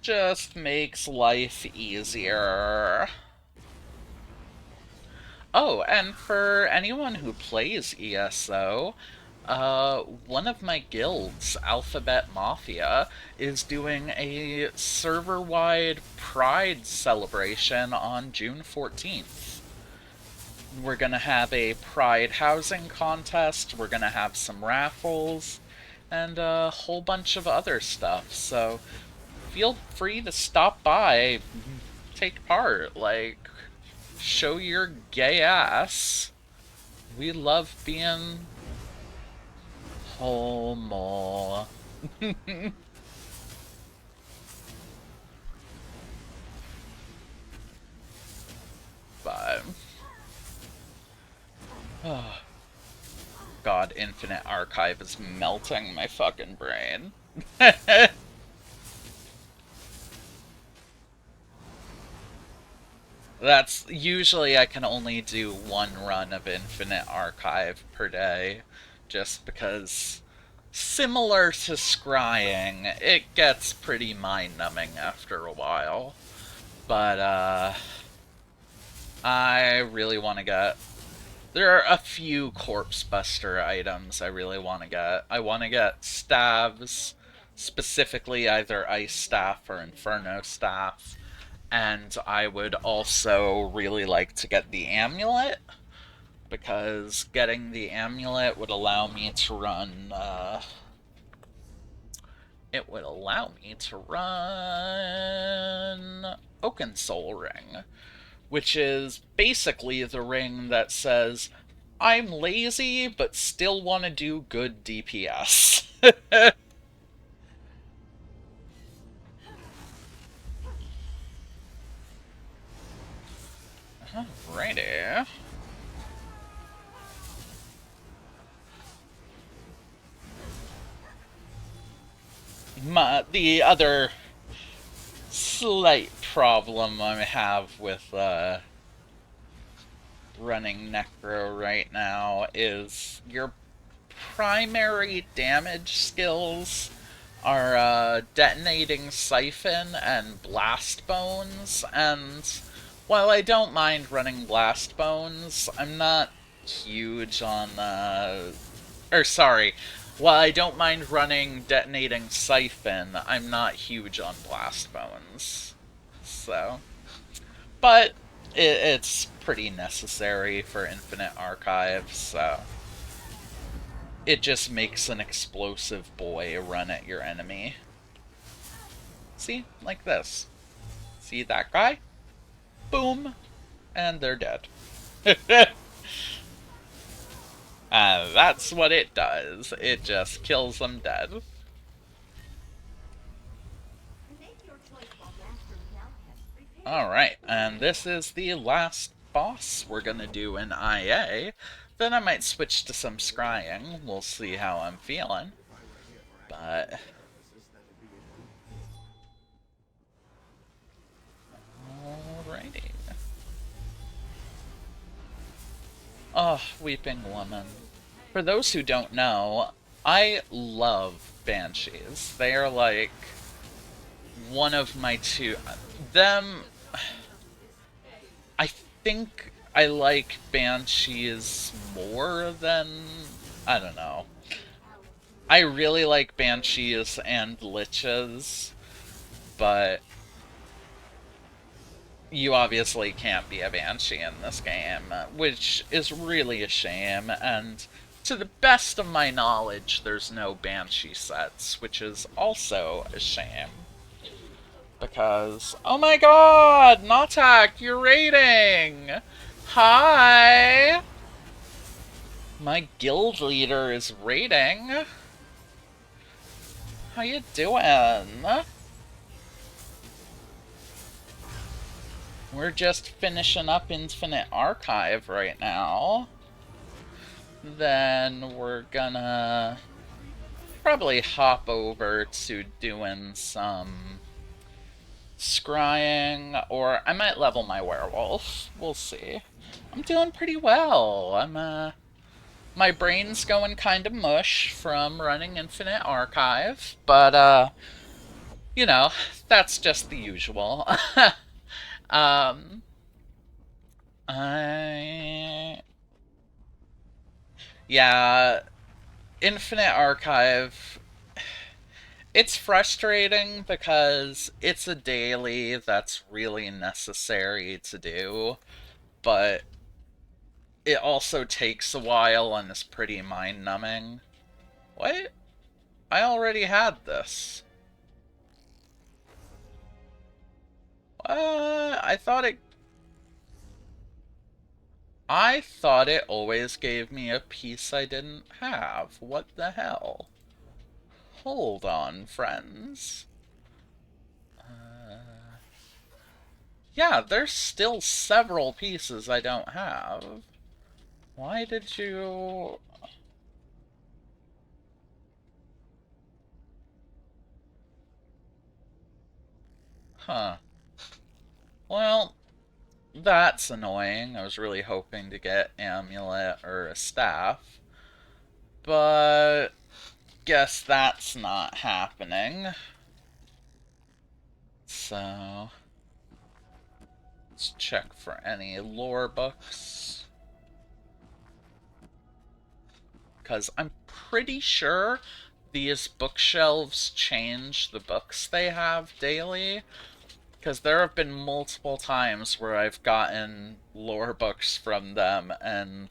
just makes life easier. Oh, and for anyone who plays ESO, one of my guilds, Alphabet Mafia, is doing a server-wide Pride celebration on June 14th. We're gonna have a Pride housing contest, we're gonna have some raffles, and a whole bunch of other stuff, so feel free to stop by, take part, like, show your gay ass. We love being homo. But oh, God, Infinite Archive is melting my fucking brain. That's usually I can only do one run of Infinite Archive per day, just because similar to scrying, it gets pretty mind-numbing after a while. But I really want to get. There are a few Corpse Buster items I really want to get. I want to get staves, specifically either Ice Staff or Inferno Staff. And I would also really like to get the amulet, because getting the amulet would allow me to run. It would allow me to run Oaken Soul Ring, which is basically the ring that says, I'm lazy but still want to do good DPS. Alrighty. The other slight problem I have with running Necro right now is your primary damage skills are detonating Siphon and Blast Bones, and while I don't mind running Blast Bones, I'm not huge on, or sorry, while I don't mind running Detonating Siphon, I'm not huge on Blast Bones. So, but it's pretty necessary for Infinite Archive, so it just makes an explosive boy run at your enemy. See? Like this. See that guy? Boom! And they're dead. That's what it does. It just kills them dead. Alright, and this is the last boss we're gonna do in IA. Then I might switch to some scrying. We'll see how I'm feeling. But alrighty. Oh, Weeping Woman. For those who don't know, I love Banshees. They are like one of my two. Them. I think I like Banshees more than. I don't know. I really like Banshees and Liches, but you obviously can't be a Banshee in this game, which is really a shame, and to the best of my knowledge, there's no Banshee sets, which is also a shame. Because, oh my god, Notak, you're raiding! Hi! My guild leader is raiding. How you doing? We're just finishing up Infinite Archive right now. Then we're gonna probably hop over to doing some scrying, or I might level my werewolf. We'll see. I'm doing pretty well. My brain's going kind of mush from running Infinite Archive, but you know, that's just the usual. um, I yeah, Infinite Archive. It's frustrating because it's a daily that's really necessary to do, but it also takes a while and is pretty mind-numbing. What? I already had this. I thought it always gave me a piece I didn't have. What the hell? Hold on, friends. Yeah, there's still several pieces I don't have. Why did you... Huh. Well, that's annoying. I was really hoping to get amulet or a staff, but guess that's not happening. So let's check for any lore books. Because I'm pretty sure these bookshelves change the books they have daily. Because there have been multiple times where I've gotten lore books from them and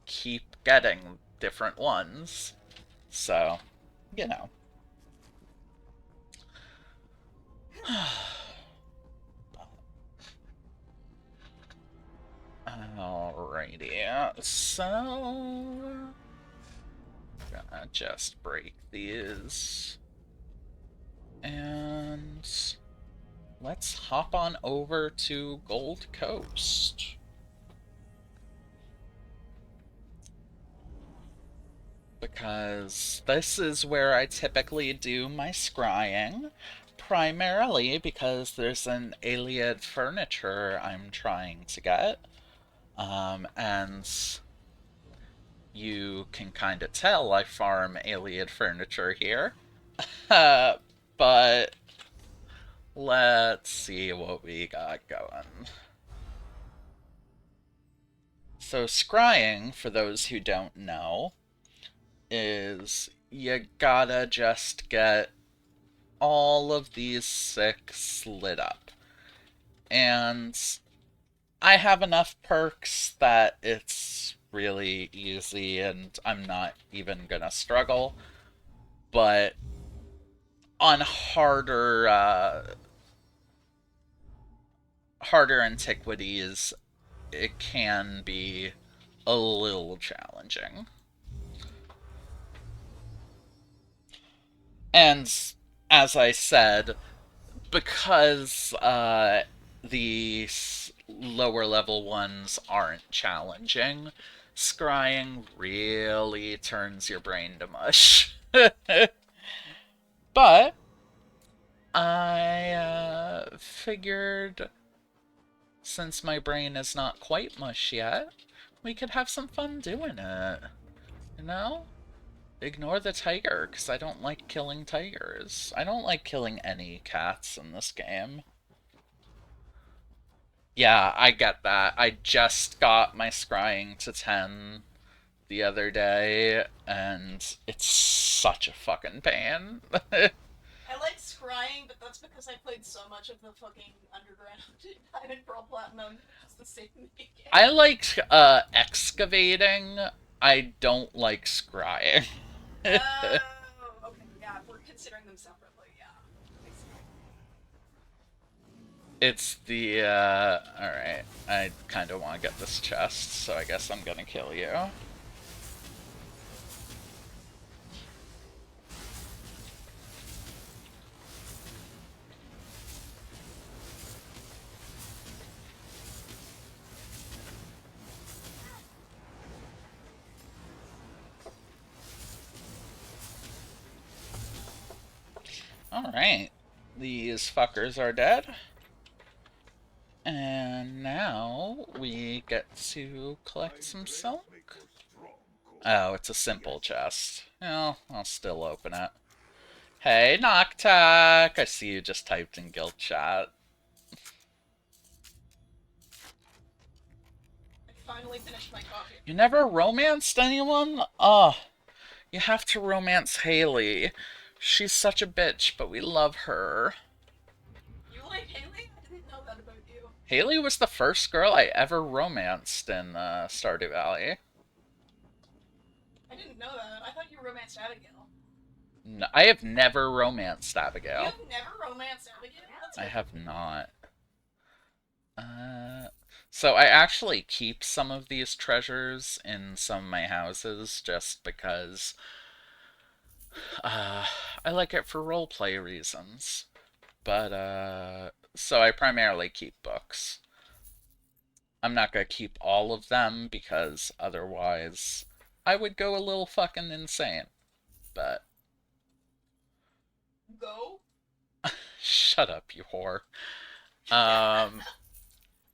keep getting different ones. So, you know. Alrighty, so gonna just break these and let's hop on over to Gold Coast. Because this is where I typically do my scrying, primarily because there's an Iliad furniture I'm trying to get. And you can kind of tell I farm Iliad furniture here. Uh, but let's see what we got going. So, scrying, for those who don't know, is you gotta just get all of these 6 lit up. And I have enough perks that it's really easy and I'm not even gonna struggle. But on harder antiquities, it can be a little challenging. And as I said, because the lower level ones aren't challenging, scrying really turns your brain to mush. But I figured since my brain is not quite mush yet, we could have some fun doing it. You know? Ignore the tiger, because I don't like killing tigers. I don't like killing any cats in this game. Yeah, I get that. I just got my scrying to 10 the other day, and it's such a fucking pain. I like scrying, but that's because I played so much of the fucking Underground Diamond Pearl Platinum. It's the same game. I like excavating. I don't like scrying. Oh, okay, yeah, if we're considering them separately, yeah. I see. It's the, alright. I kind of want to get this chest, so I guess I'm gonna kill you. Alright. These fuckers are dead. And now we get to collect some silk. Oh, it's a simple chest. Well, I'll still open it. Hey, Noctak! I see you just typed in guild chat. I finally finished my coffee. You never romanced anyone? Oh, you have to romance Haley. She's such a bitch, but we love her. You like Haley? I didn't know that about you. Haley was the first girl I ever romanced in Stardew Valley. I didn't know that. I thought you romanced Abigail. No, I have never romanced Abigail. You've never romanced Abigail? That's I weird. have not. So I actually keep some of these treasures in some of my houses just because I like it for roleplay reasons. But so I primarily keep books. I'm not gonna keep all of them because otherwise I would go a little fucking insane. But Go? shut up, you whore. Um,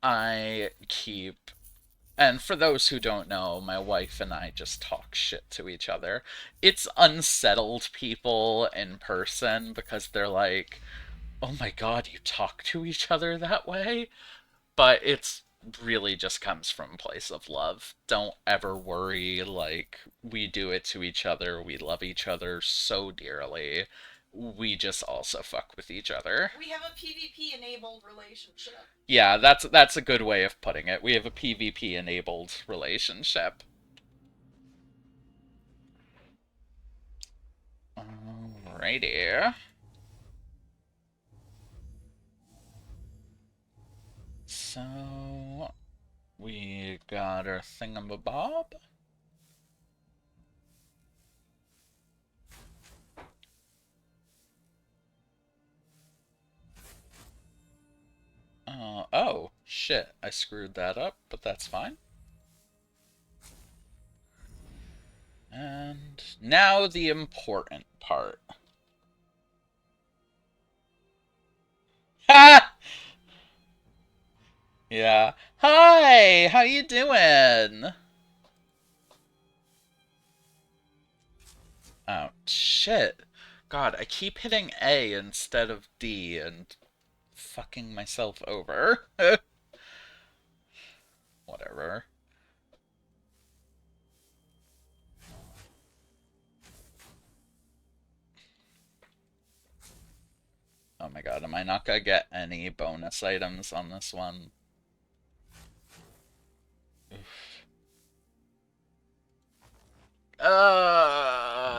I keep, and for those who don't know, my wife and I just talk shit to each other. It's unsettled people in person because they're like, oh my god, you talk to each other that way? But it's really just comes from a place of love. Don't ever worry, like, we do it to each other. We love each other so dearly. We just also fuck with each other. We have a PvP enabled relationship. Yeah, that's a good way of putting it. We have a PvP enabled relationship. Alrighty. So we got our thingamabob. Oh, shit. I screwed that up, but that's fine. And now the important part. Ha! Yeah. Hi! How you doing? Oh, shit. God, I keep hitting A instead of D and fucking myself over. Whatever. Oh my god, am I not gonna get any bonus items on this one?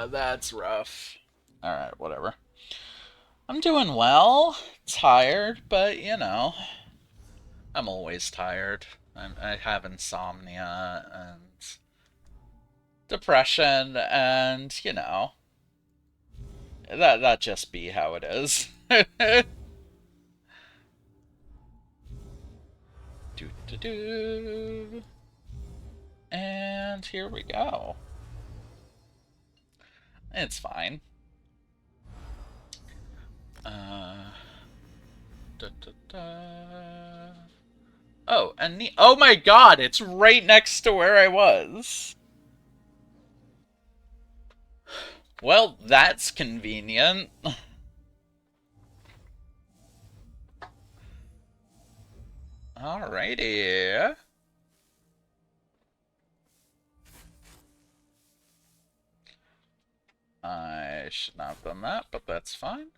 That's rough. Alright, whatever. I'm doing well. Tired, but you know, I'm always tired. I have insomnia and depression, and you know, that just be how it is. Do do do. And here we go. It's fine. Da, da, da. Oh, and oh my god, it's right next to where I was. Well, that's convenient. Alrighty. I should not have done that, but that's fine.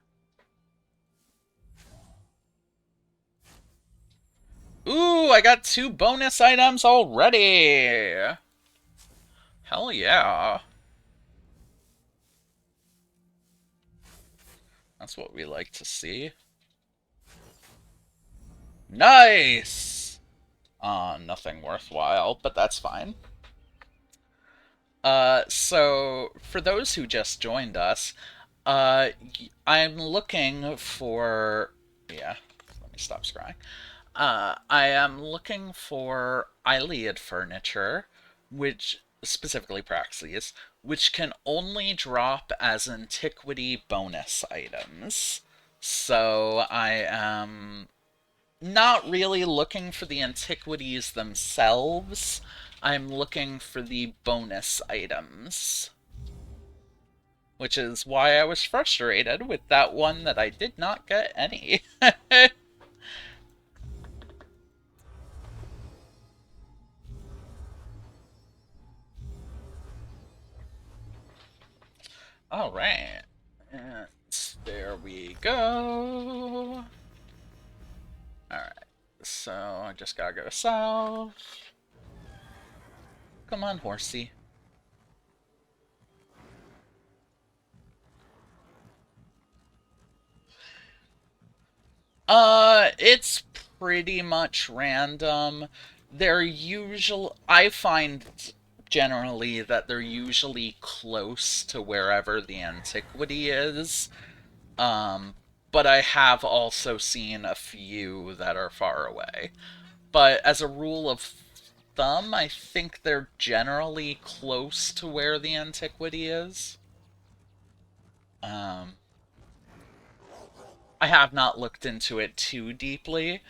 Ooh, I got 2 bonus items already! Hell yeah. That's what we like to see. Nice! Nothing worthwhile, but that's fine. So, for those who just joined us, I'm looking for... Yeah, let me stop scrying. I am looking for Iliad furniture, which, specifically Praxis, which can only drop as antiquity bonus items. So I am not really looking for the antiquities themselves. I'm looking for the bonus items. Which is why I was frustrated with that one that I did not get any. Alright. And there we go. Alright. So I just gotta go south. Come on, horsey. It's pretty much random. I find generally that they're usually close to wherever the antiquity is. Um, but I have also seen a few that are far away. But as a rule of thumb, I think they're generally close to where the antiquity is. Um, I have not looked into it too deeply,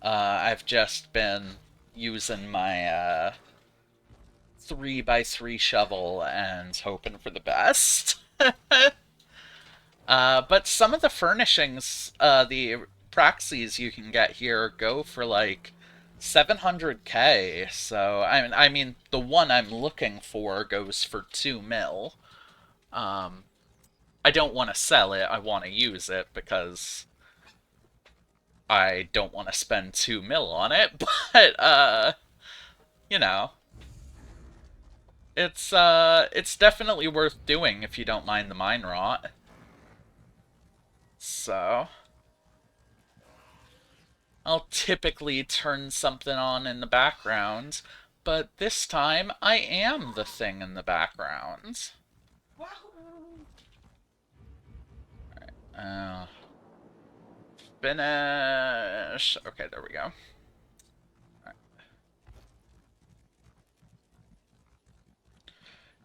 I've just been using my 3x3 shovel and hoping for the best. But some of the furnishings, the praxies you can get here go for like 700k. So I mean, the one I'm looking for goes for 2 mil. I don't want to sell it. I want to use it because I don't want to spend 2 mil on it. But you know, it's definitely worth doing if you don't mind the mine rot. So I'll typically turn something on in the background, but this time I am the thing in the background. Wahoo! Uh, Finish. Okay, there we go.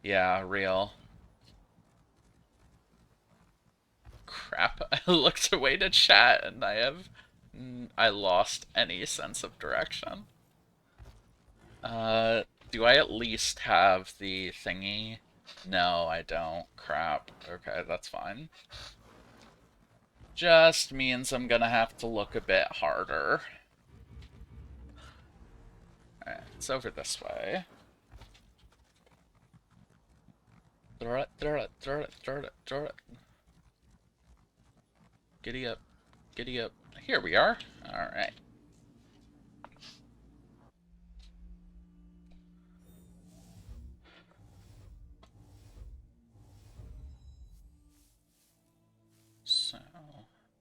Yeah, real. Crap. I looked away to chat and I lost any sense of direction. Uh, do I at least have the thingy? No, I don't. Crap. Okay, that's fine. Just means I'm gonna have to look a bit harder. Alright, it's over this way. Throw it, throw it, throw it, throw it, throw it. Giddy up, giddy up. Here we are. Alright. So,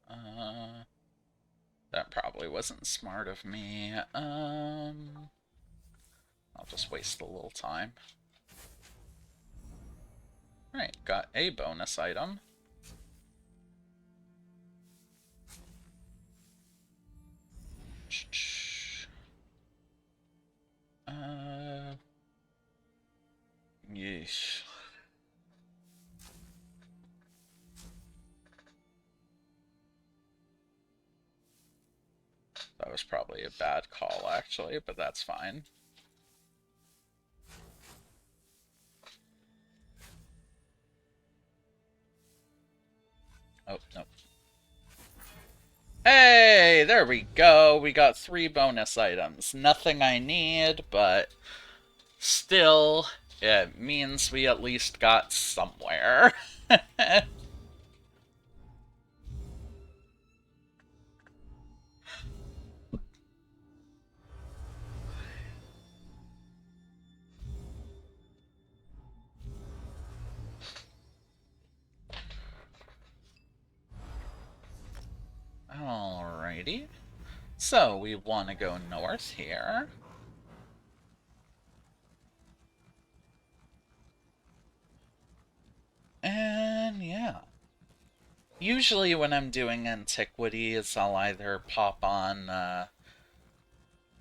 uh, that probably wasn't smart of me. I'll just waste a little time. Right, got a bonus item. Yeesh. That was probably a bad call, actually, but that's fine. Oh, nope. Hey, there we go. We got 3 bonus items. Nothing I need, but still, it means we at least got somewhere. Alrighty. So, we want to go north here. And yeah. Usually when I'm doing antiquities, I'll either pop on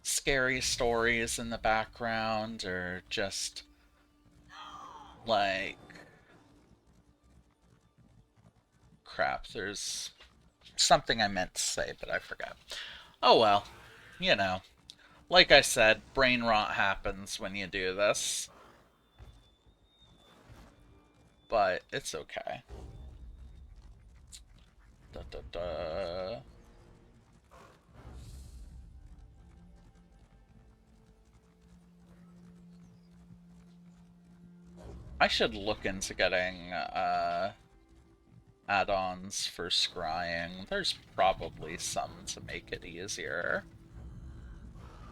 scary stories in the background or just like crap, there's something I meant to say, but I forgot. Oh well, you know. Like I said, brain rot happens when you do this. But it's okay. Da da da. I should look into getting add-ons for scrying. There's probably some to make it easier.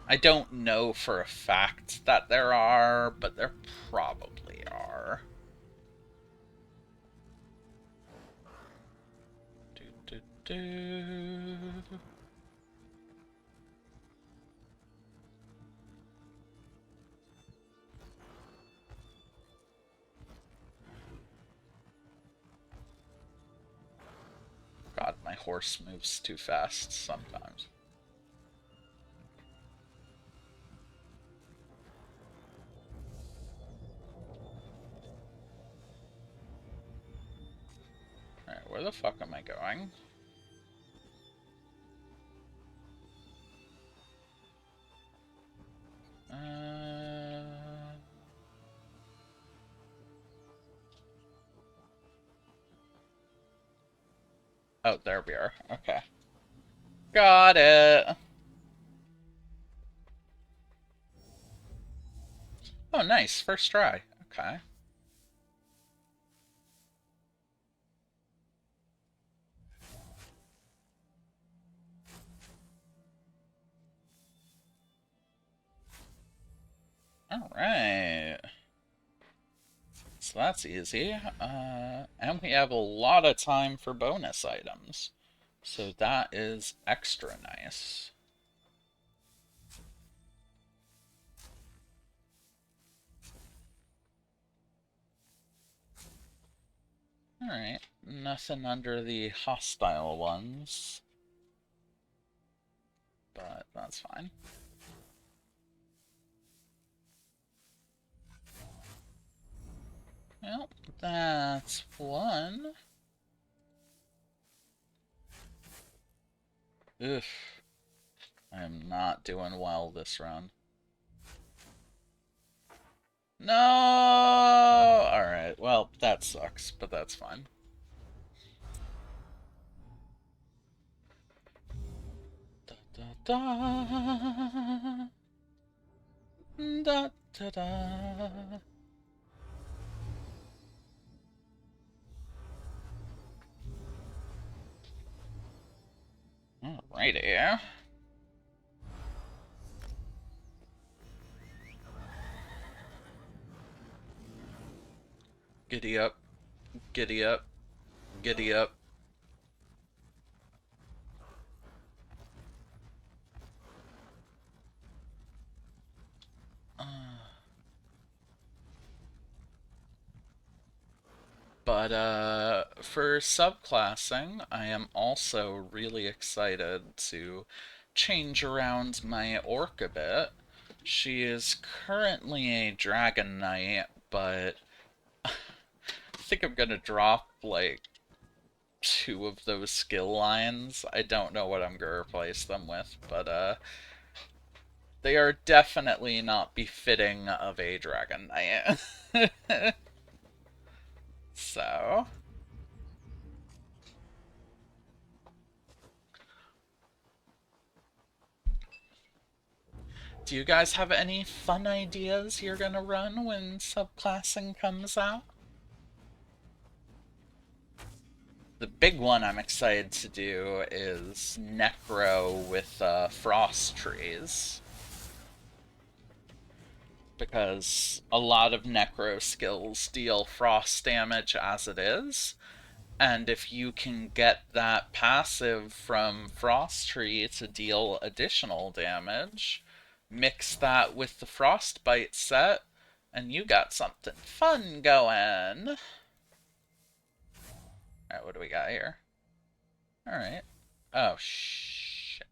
I don't know for a fact that there are, but there probably are. Do, do, do. God, my horse moves too fast sometimes. Alright, where the fuck am I going? Oh, there we are. Okay. Got it. Oh, nice. First try. Okay. Alright. So that's easy. And we have a lot of time for bonus items. So that is extra nice. Alright. Nothing under the hostile ones. But that's fine. Well, that's one. Oof. I am not doing well this round. No! Alright, well, that sucks, but that's fine. Da da da. Da da da. Alrighty. Giddy up, giddy up, giddy up. But for subclassing, I am also really excited to change around my orc a bit. She is currently a dragon knight, but I think I'm gonna drop like two of those skill lines. I don't know what I'm gonna replace them with, but they are definitely not befitting of a dragon knight. So, do you guys have any fun ideas you're gonna run when subclassing comes out? The big one I'm excited to do is Necro with Frost Trees. Because a lot of Necro skills deal frost damage as it is, and if you can get that passive from Frost Tree to deal additional damage, mix that with the Frostbite set, and you got something fun going. Alright, what do we got here? Alright. Oh, shit.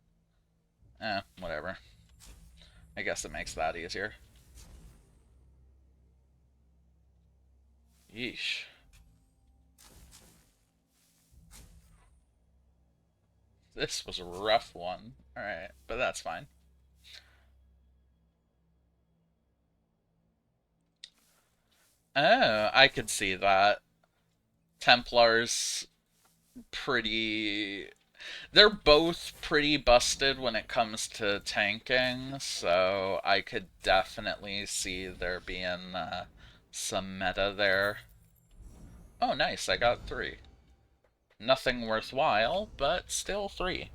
Whatever. I guess it makes that easier. Yeesh. This was a rough one. Alright, but that's fine. Oh, I could see that. Templars pretty... They're both pretty busted when it comes to tanking, so I could definitely see there being some meta there. Oh, nice, I got three. Nothing worthwhile, but still three.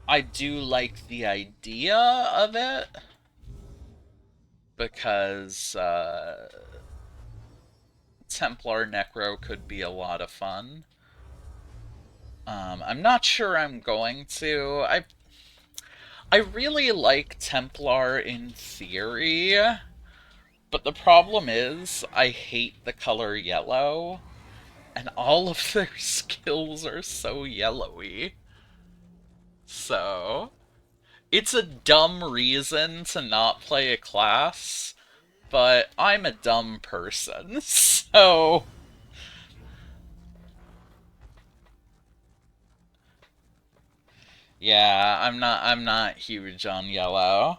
I do like the idea of it because Templar Necro could be a lot of fun. I'm not sure I'm going to. I really like Templar in theory, but the problem is I hate the color yellow, and all of their skills are so yellowy. So, it's a dumb reason to not play a class, but I'm a dumb person, so Yeah, I'm not huge on yellow.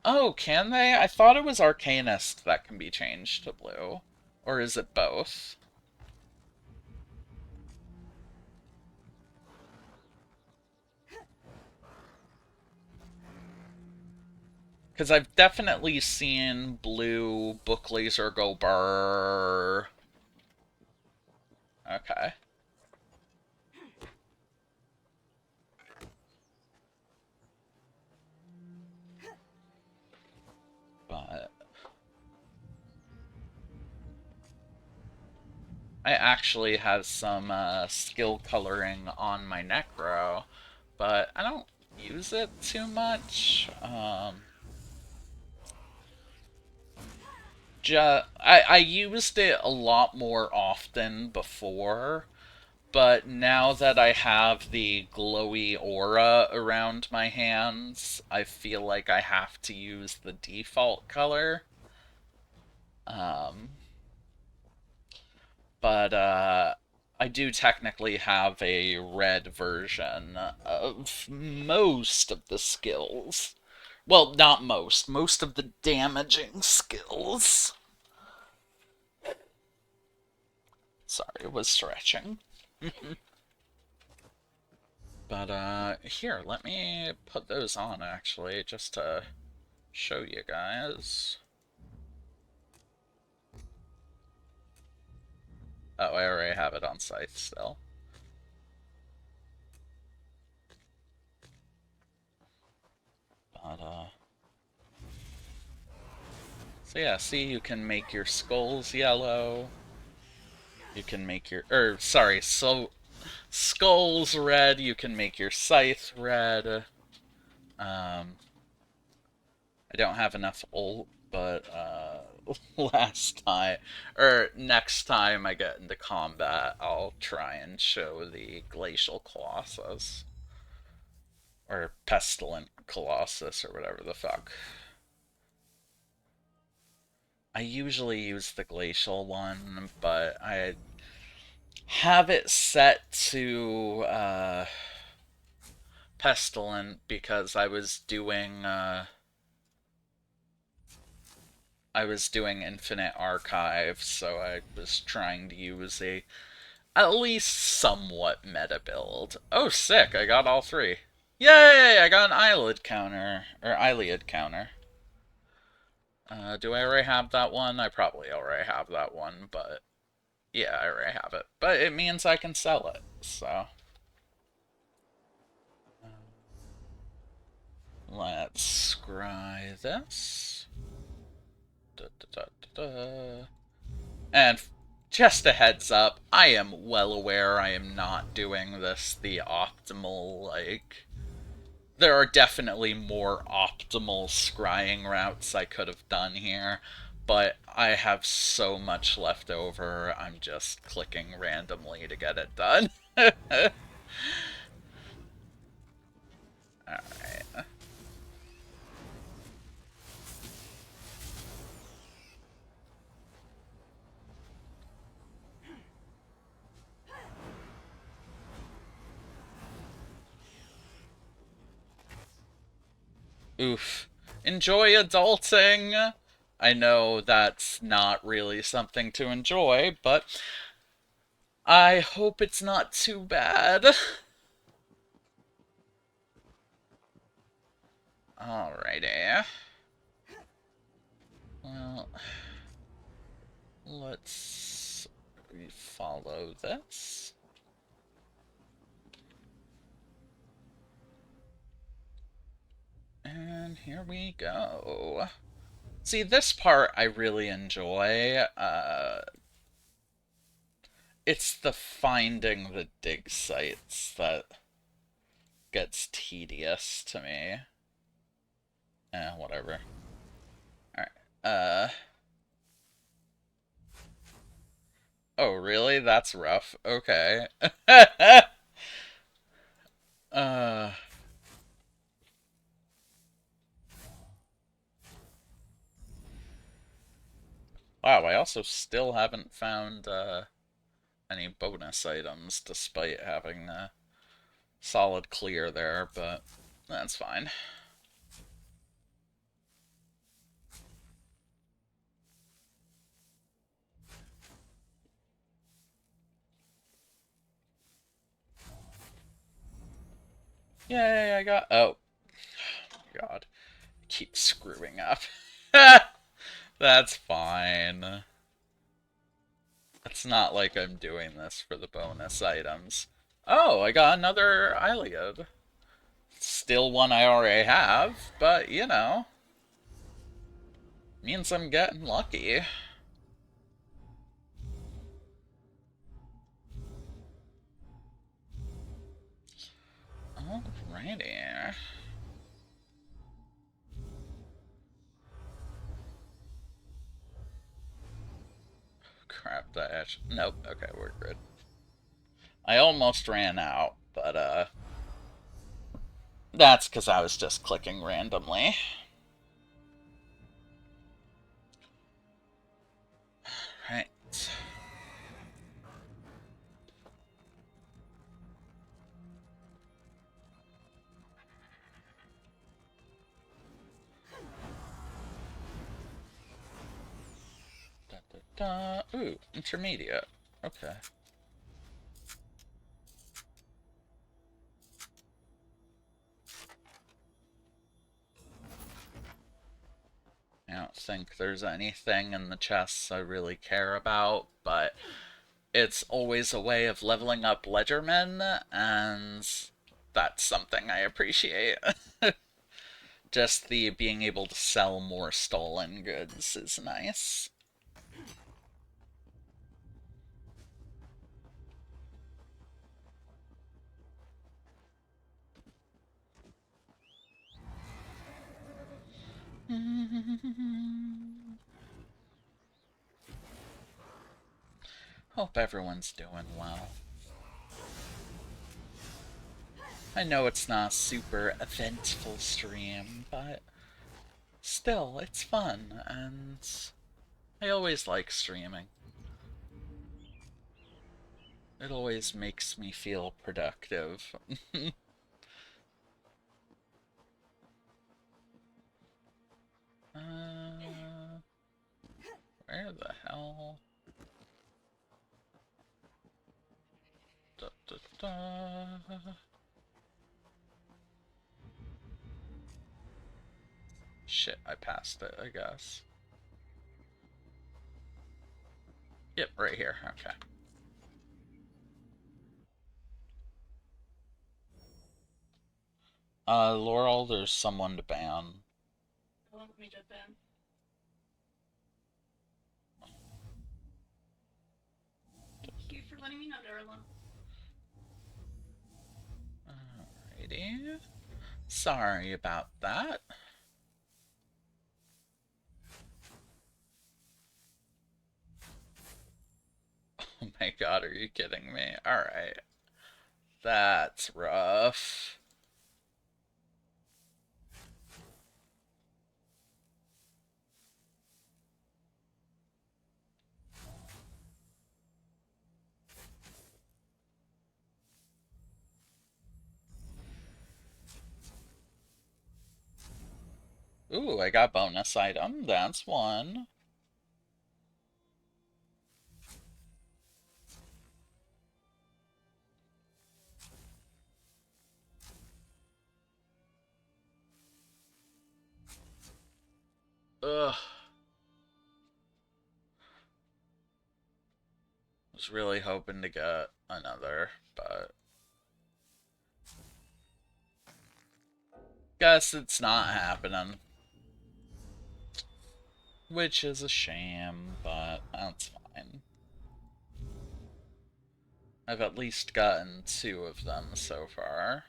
Oh, can they? I thought it was Arcanist that can be changed to blue. Or is it both? Because I've definitely seen blue book laser go burr. Okay. But I actually have some skill coloring on my Necro, but I don't use it too much. I used it a lot more often before, but now that I have the glowy aura around my hands, I feel like I have to use the default color. Um, but I do technically have a red version of most of the skills. Well, not most, most of the damaging skills. Sorry, it was stretching. But here, let me put those on actually, just to show you guys. Oh, I already have it on Scythe still. But so yeah, see, you can make your skulls yellow. You can make your, sorry, so skulls red. You can make your scythe red. I don't have enough ult, but last time, or next time I get into combat, I'll try and show the Glacial Colossus. Or Pestilent Colossus, or whatever the fuck. I usually use the Glacial one, but I have it set to Pestilent because I was doing Infinite Archive, so I was trying to use a at least somewhat meta build. Oh, sick! I got all three. Yay! I got an eyelid counter or Iliad counter. Do I already have that one? I probably already have that one, but yeah, I already have it. But it means I can sell it, so let's scry this. Da, da, da, da. And just a heads up, I am well aware I am not doing this the optimal, like, there are definitely more optimal scrying routes I could have done here, but I have so much left over, I'm just clicking randomly to get it done. Alright. Oof. Enjoy adulting! I know that's not really something to enjoy, but I hope it's not too bad. Alrighty. Well, let's follow this. And here we go. See, this part I really enjoy. It's the finding the dig sites that gets tedious to me. Whatever. Alright. Oh, really? That's rough. Okay. uh... Wow, I also still haven't found, any bonus items despite having a solid clear there, but that's fine. Yay, I got... Oh, God. Keep screwing up. That's fine. It's not like I'm doing this for the bonus items. Oh, I got another Iliad. Still one I already have, but, you know, means I'm getting lucky. Alrighty. Crap, that actually... Nope, okay, we're good. I almost ran out, but, that's because I was just clicking randomly. Right. Da, da, da. Ooh, intermediate. Okay. I don't think there's anything in the chests I really care about, but it's always a way of leveling up Ledgermen, and that's something I appreciate. Just the being able to sell more stolen goods is nice. Hope everyone's doing well. I know it's not a super eventful stream, but still, it's fun, and I always like streaming. It always makes me feel productive. Where the hell? Da, da, da. Shit, I passed it, I guess. Yep, right here, okay. Laurel, there's someone to ban. Let me jump in. Thank you for letting me know, Darla. Alrighty. Sorry about that. Oh my god, are you kidding me? Alright. That's rough. Ooh, I got bonus item. That's one. Ugh. Was really hoping to get another, but guess it's not happening. Which is a shame, but that's fine. I've at least gotten 2 of them so far.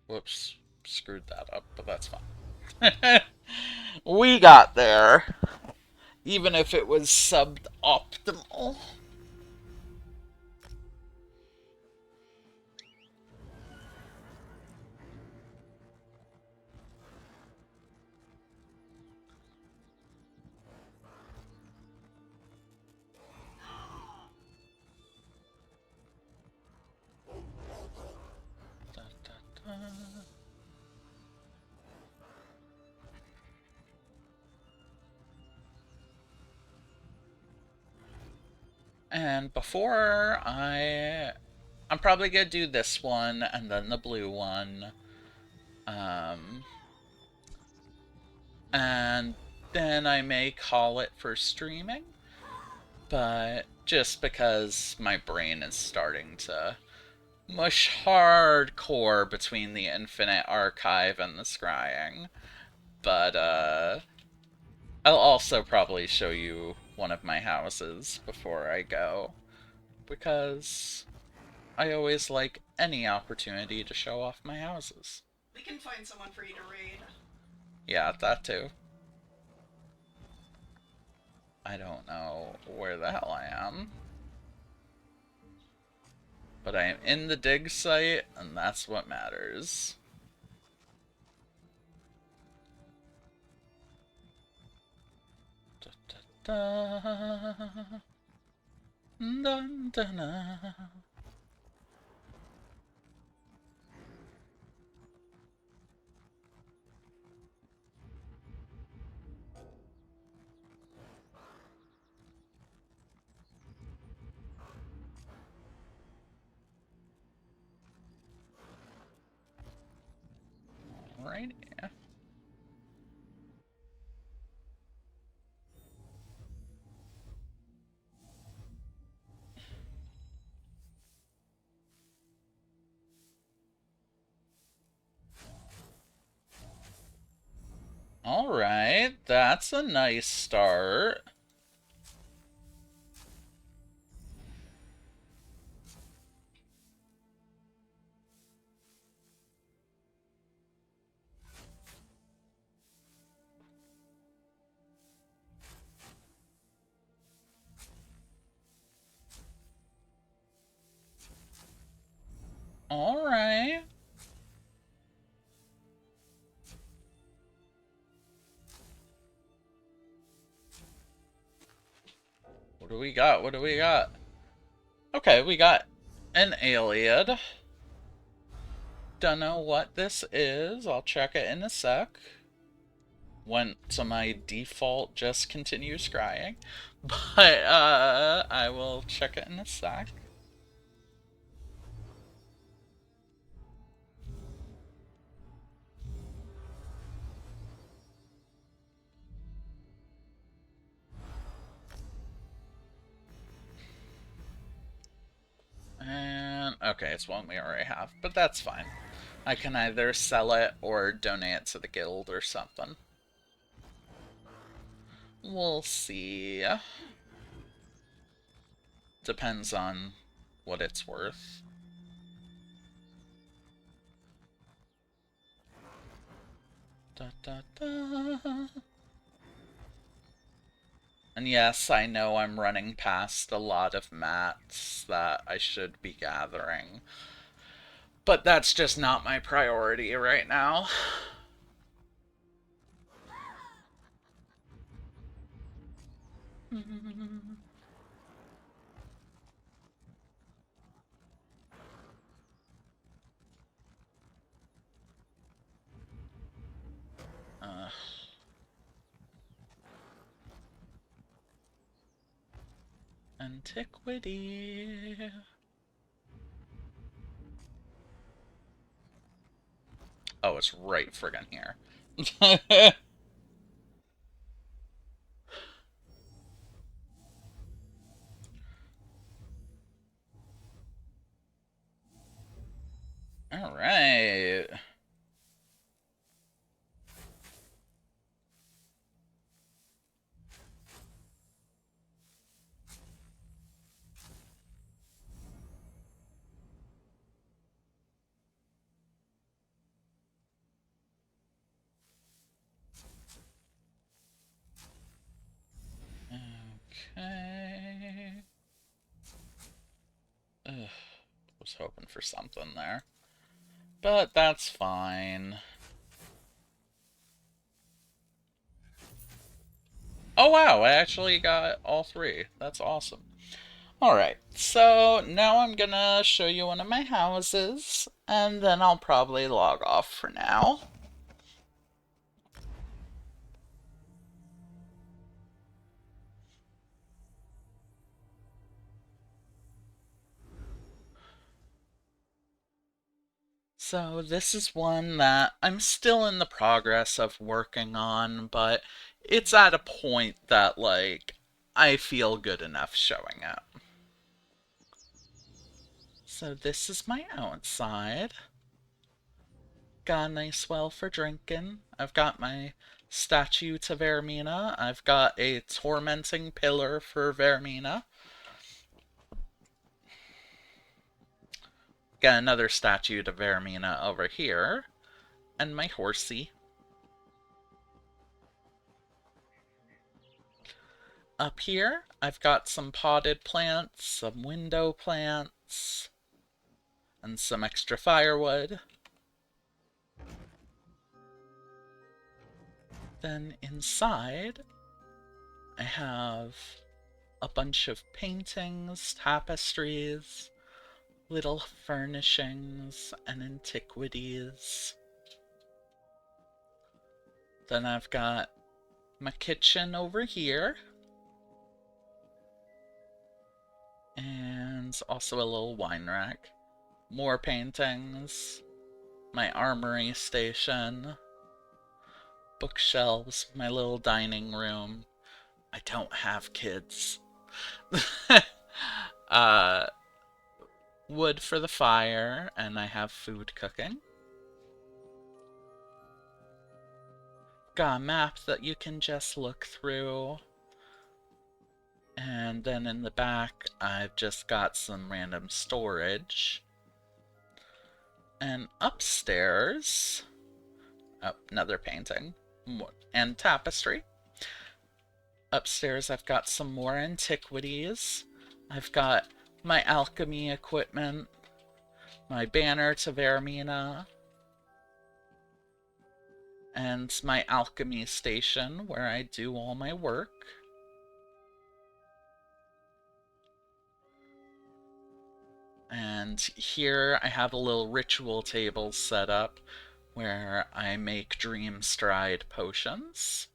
Whoops, screwed that up, but that's fine. We got there. Even if it was suboptimal. And before I'm probably gonna do this one and then the blue one. Um, and then I may call it for streaming, but just because my brain is starting to mush hardcore between the Infinite Archive and the scrying. But I'll also probably show you one of my houses before I go, because I always like any opportunity to show off my houses. We can find someone for you to raid. Yeah, that too. I don't know where the hell I am. But I am in the dig site, and that's what matters. Da, da, da. Dun, dun, dun. Alrighty. Alright, that's a nice start. Alright. What do we got? What do we got? Okay, we got an Aliad. Don't know what this is. I'll check it in a sec. Went to my default just continue scrying. But I will check it in a sec. And okay, it's one we already have, but that's fine. I can either sell it or donate it to the guild or something. We'll see. Depends on what it's worth. Da, da, da. And yes, I know I'm running past a lot of mats that I should be gathering. But that's just not my priority right now. uh, Antiquity. Oh, it's right friggin' here. Alright. Okay. Ugh, was hoping for something there. But that's fine. Oh wow, I actually got all three. That's awesome. Alright, so now I'm gonna show you one of my houses, and then I'll probably log off for now. So this is one that I'm still in the progress of working on, but it's at a point that, like, I feel good enough showing it. So this is my outside. Got a nice well for drinking. I've got my statue to Vermina. I've got a tormenting pillar for Vermina. Got another statue to Vermina over here. And my horsey. Up here, I've got some potted plants, some window plants, and some extra firewood. Then inside, I have a bunch of paintings, tapestries, little furnishings, and antiquities. Then I've got my kitchen over here. And also a little wine rack. More paintings. My armory station. Bookshelves. My little dining room. I don't have kids. Wood for the fire, and I have food cooking. Got a map that you can just look through. And then in the back, I've just got some random storage. And upstairs, oh, another painting and tapestry. Upstairs, I've got some more antiquities. I've got my alchemy equipment, my banner to Vermina, and my alchemy station where I do all my work. And here I have a little ritual table set up where I make Dream Stride potions.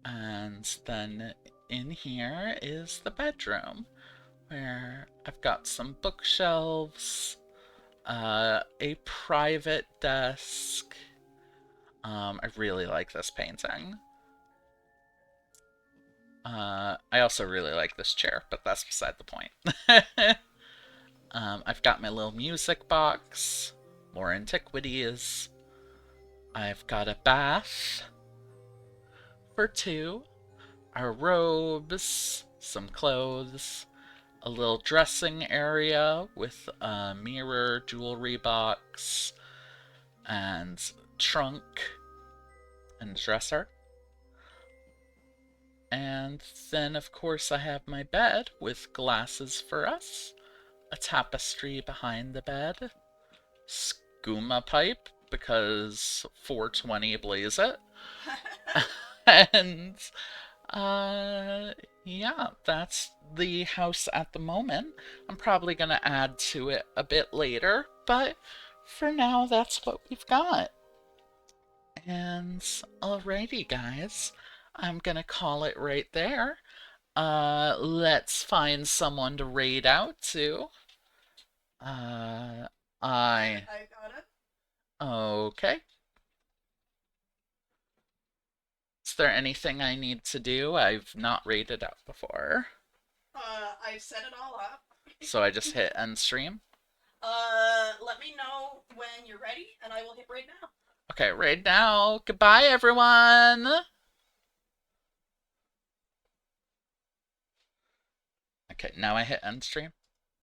And then in here is the bedroom, where I've got some bookshelves, a private desk. I really like this painting. I also really like this chair, but that's beside the point. I've got my little music box, more antiquities. I've got a bath for two, our robes, some clothes, a little dressing area with a mirror, jewelry box, and trunk and dresser. And then, of course, I have my bed with glasses for us, a tapestry behind the bed, skooma pipe, because 420 blaze it, and, yeah, that's the house at the moment. I'm probably gonna add to it a bit later, but for now, that's what we've got. And alrighty, guys, I'm gonna call it right there. Let's find someone to raid out to. Uh, I. I got it. Okay. Is there anything I need to do? I've not raided out before. I've set it all up. So I just hit end stream. Let me know when you're ready, and I will hit raid now. Okay, raid now. Goodbye, everyone! Okay, now I hit end stream.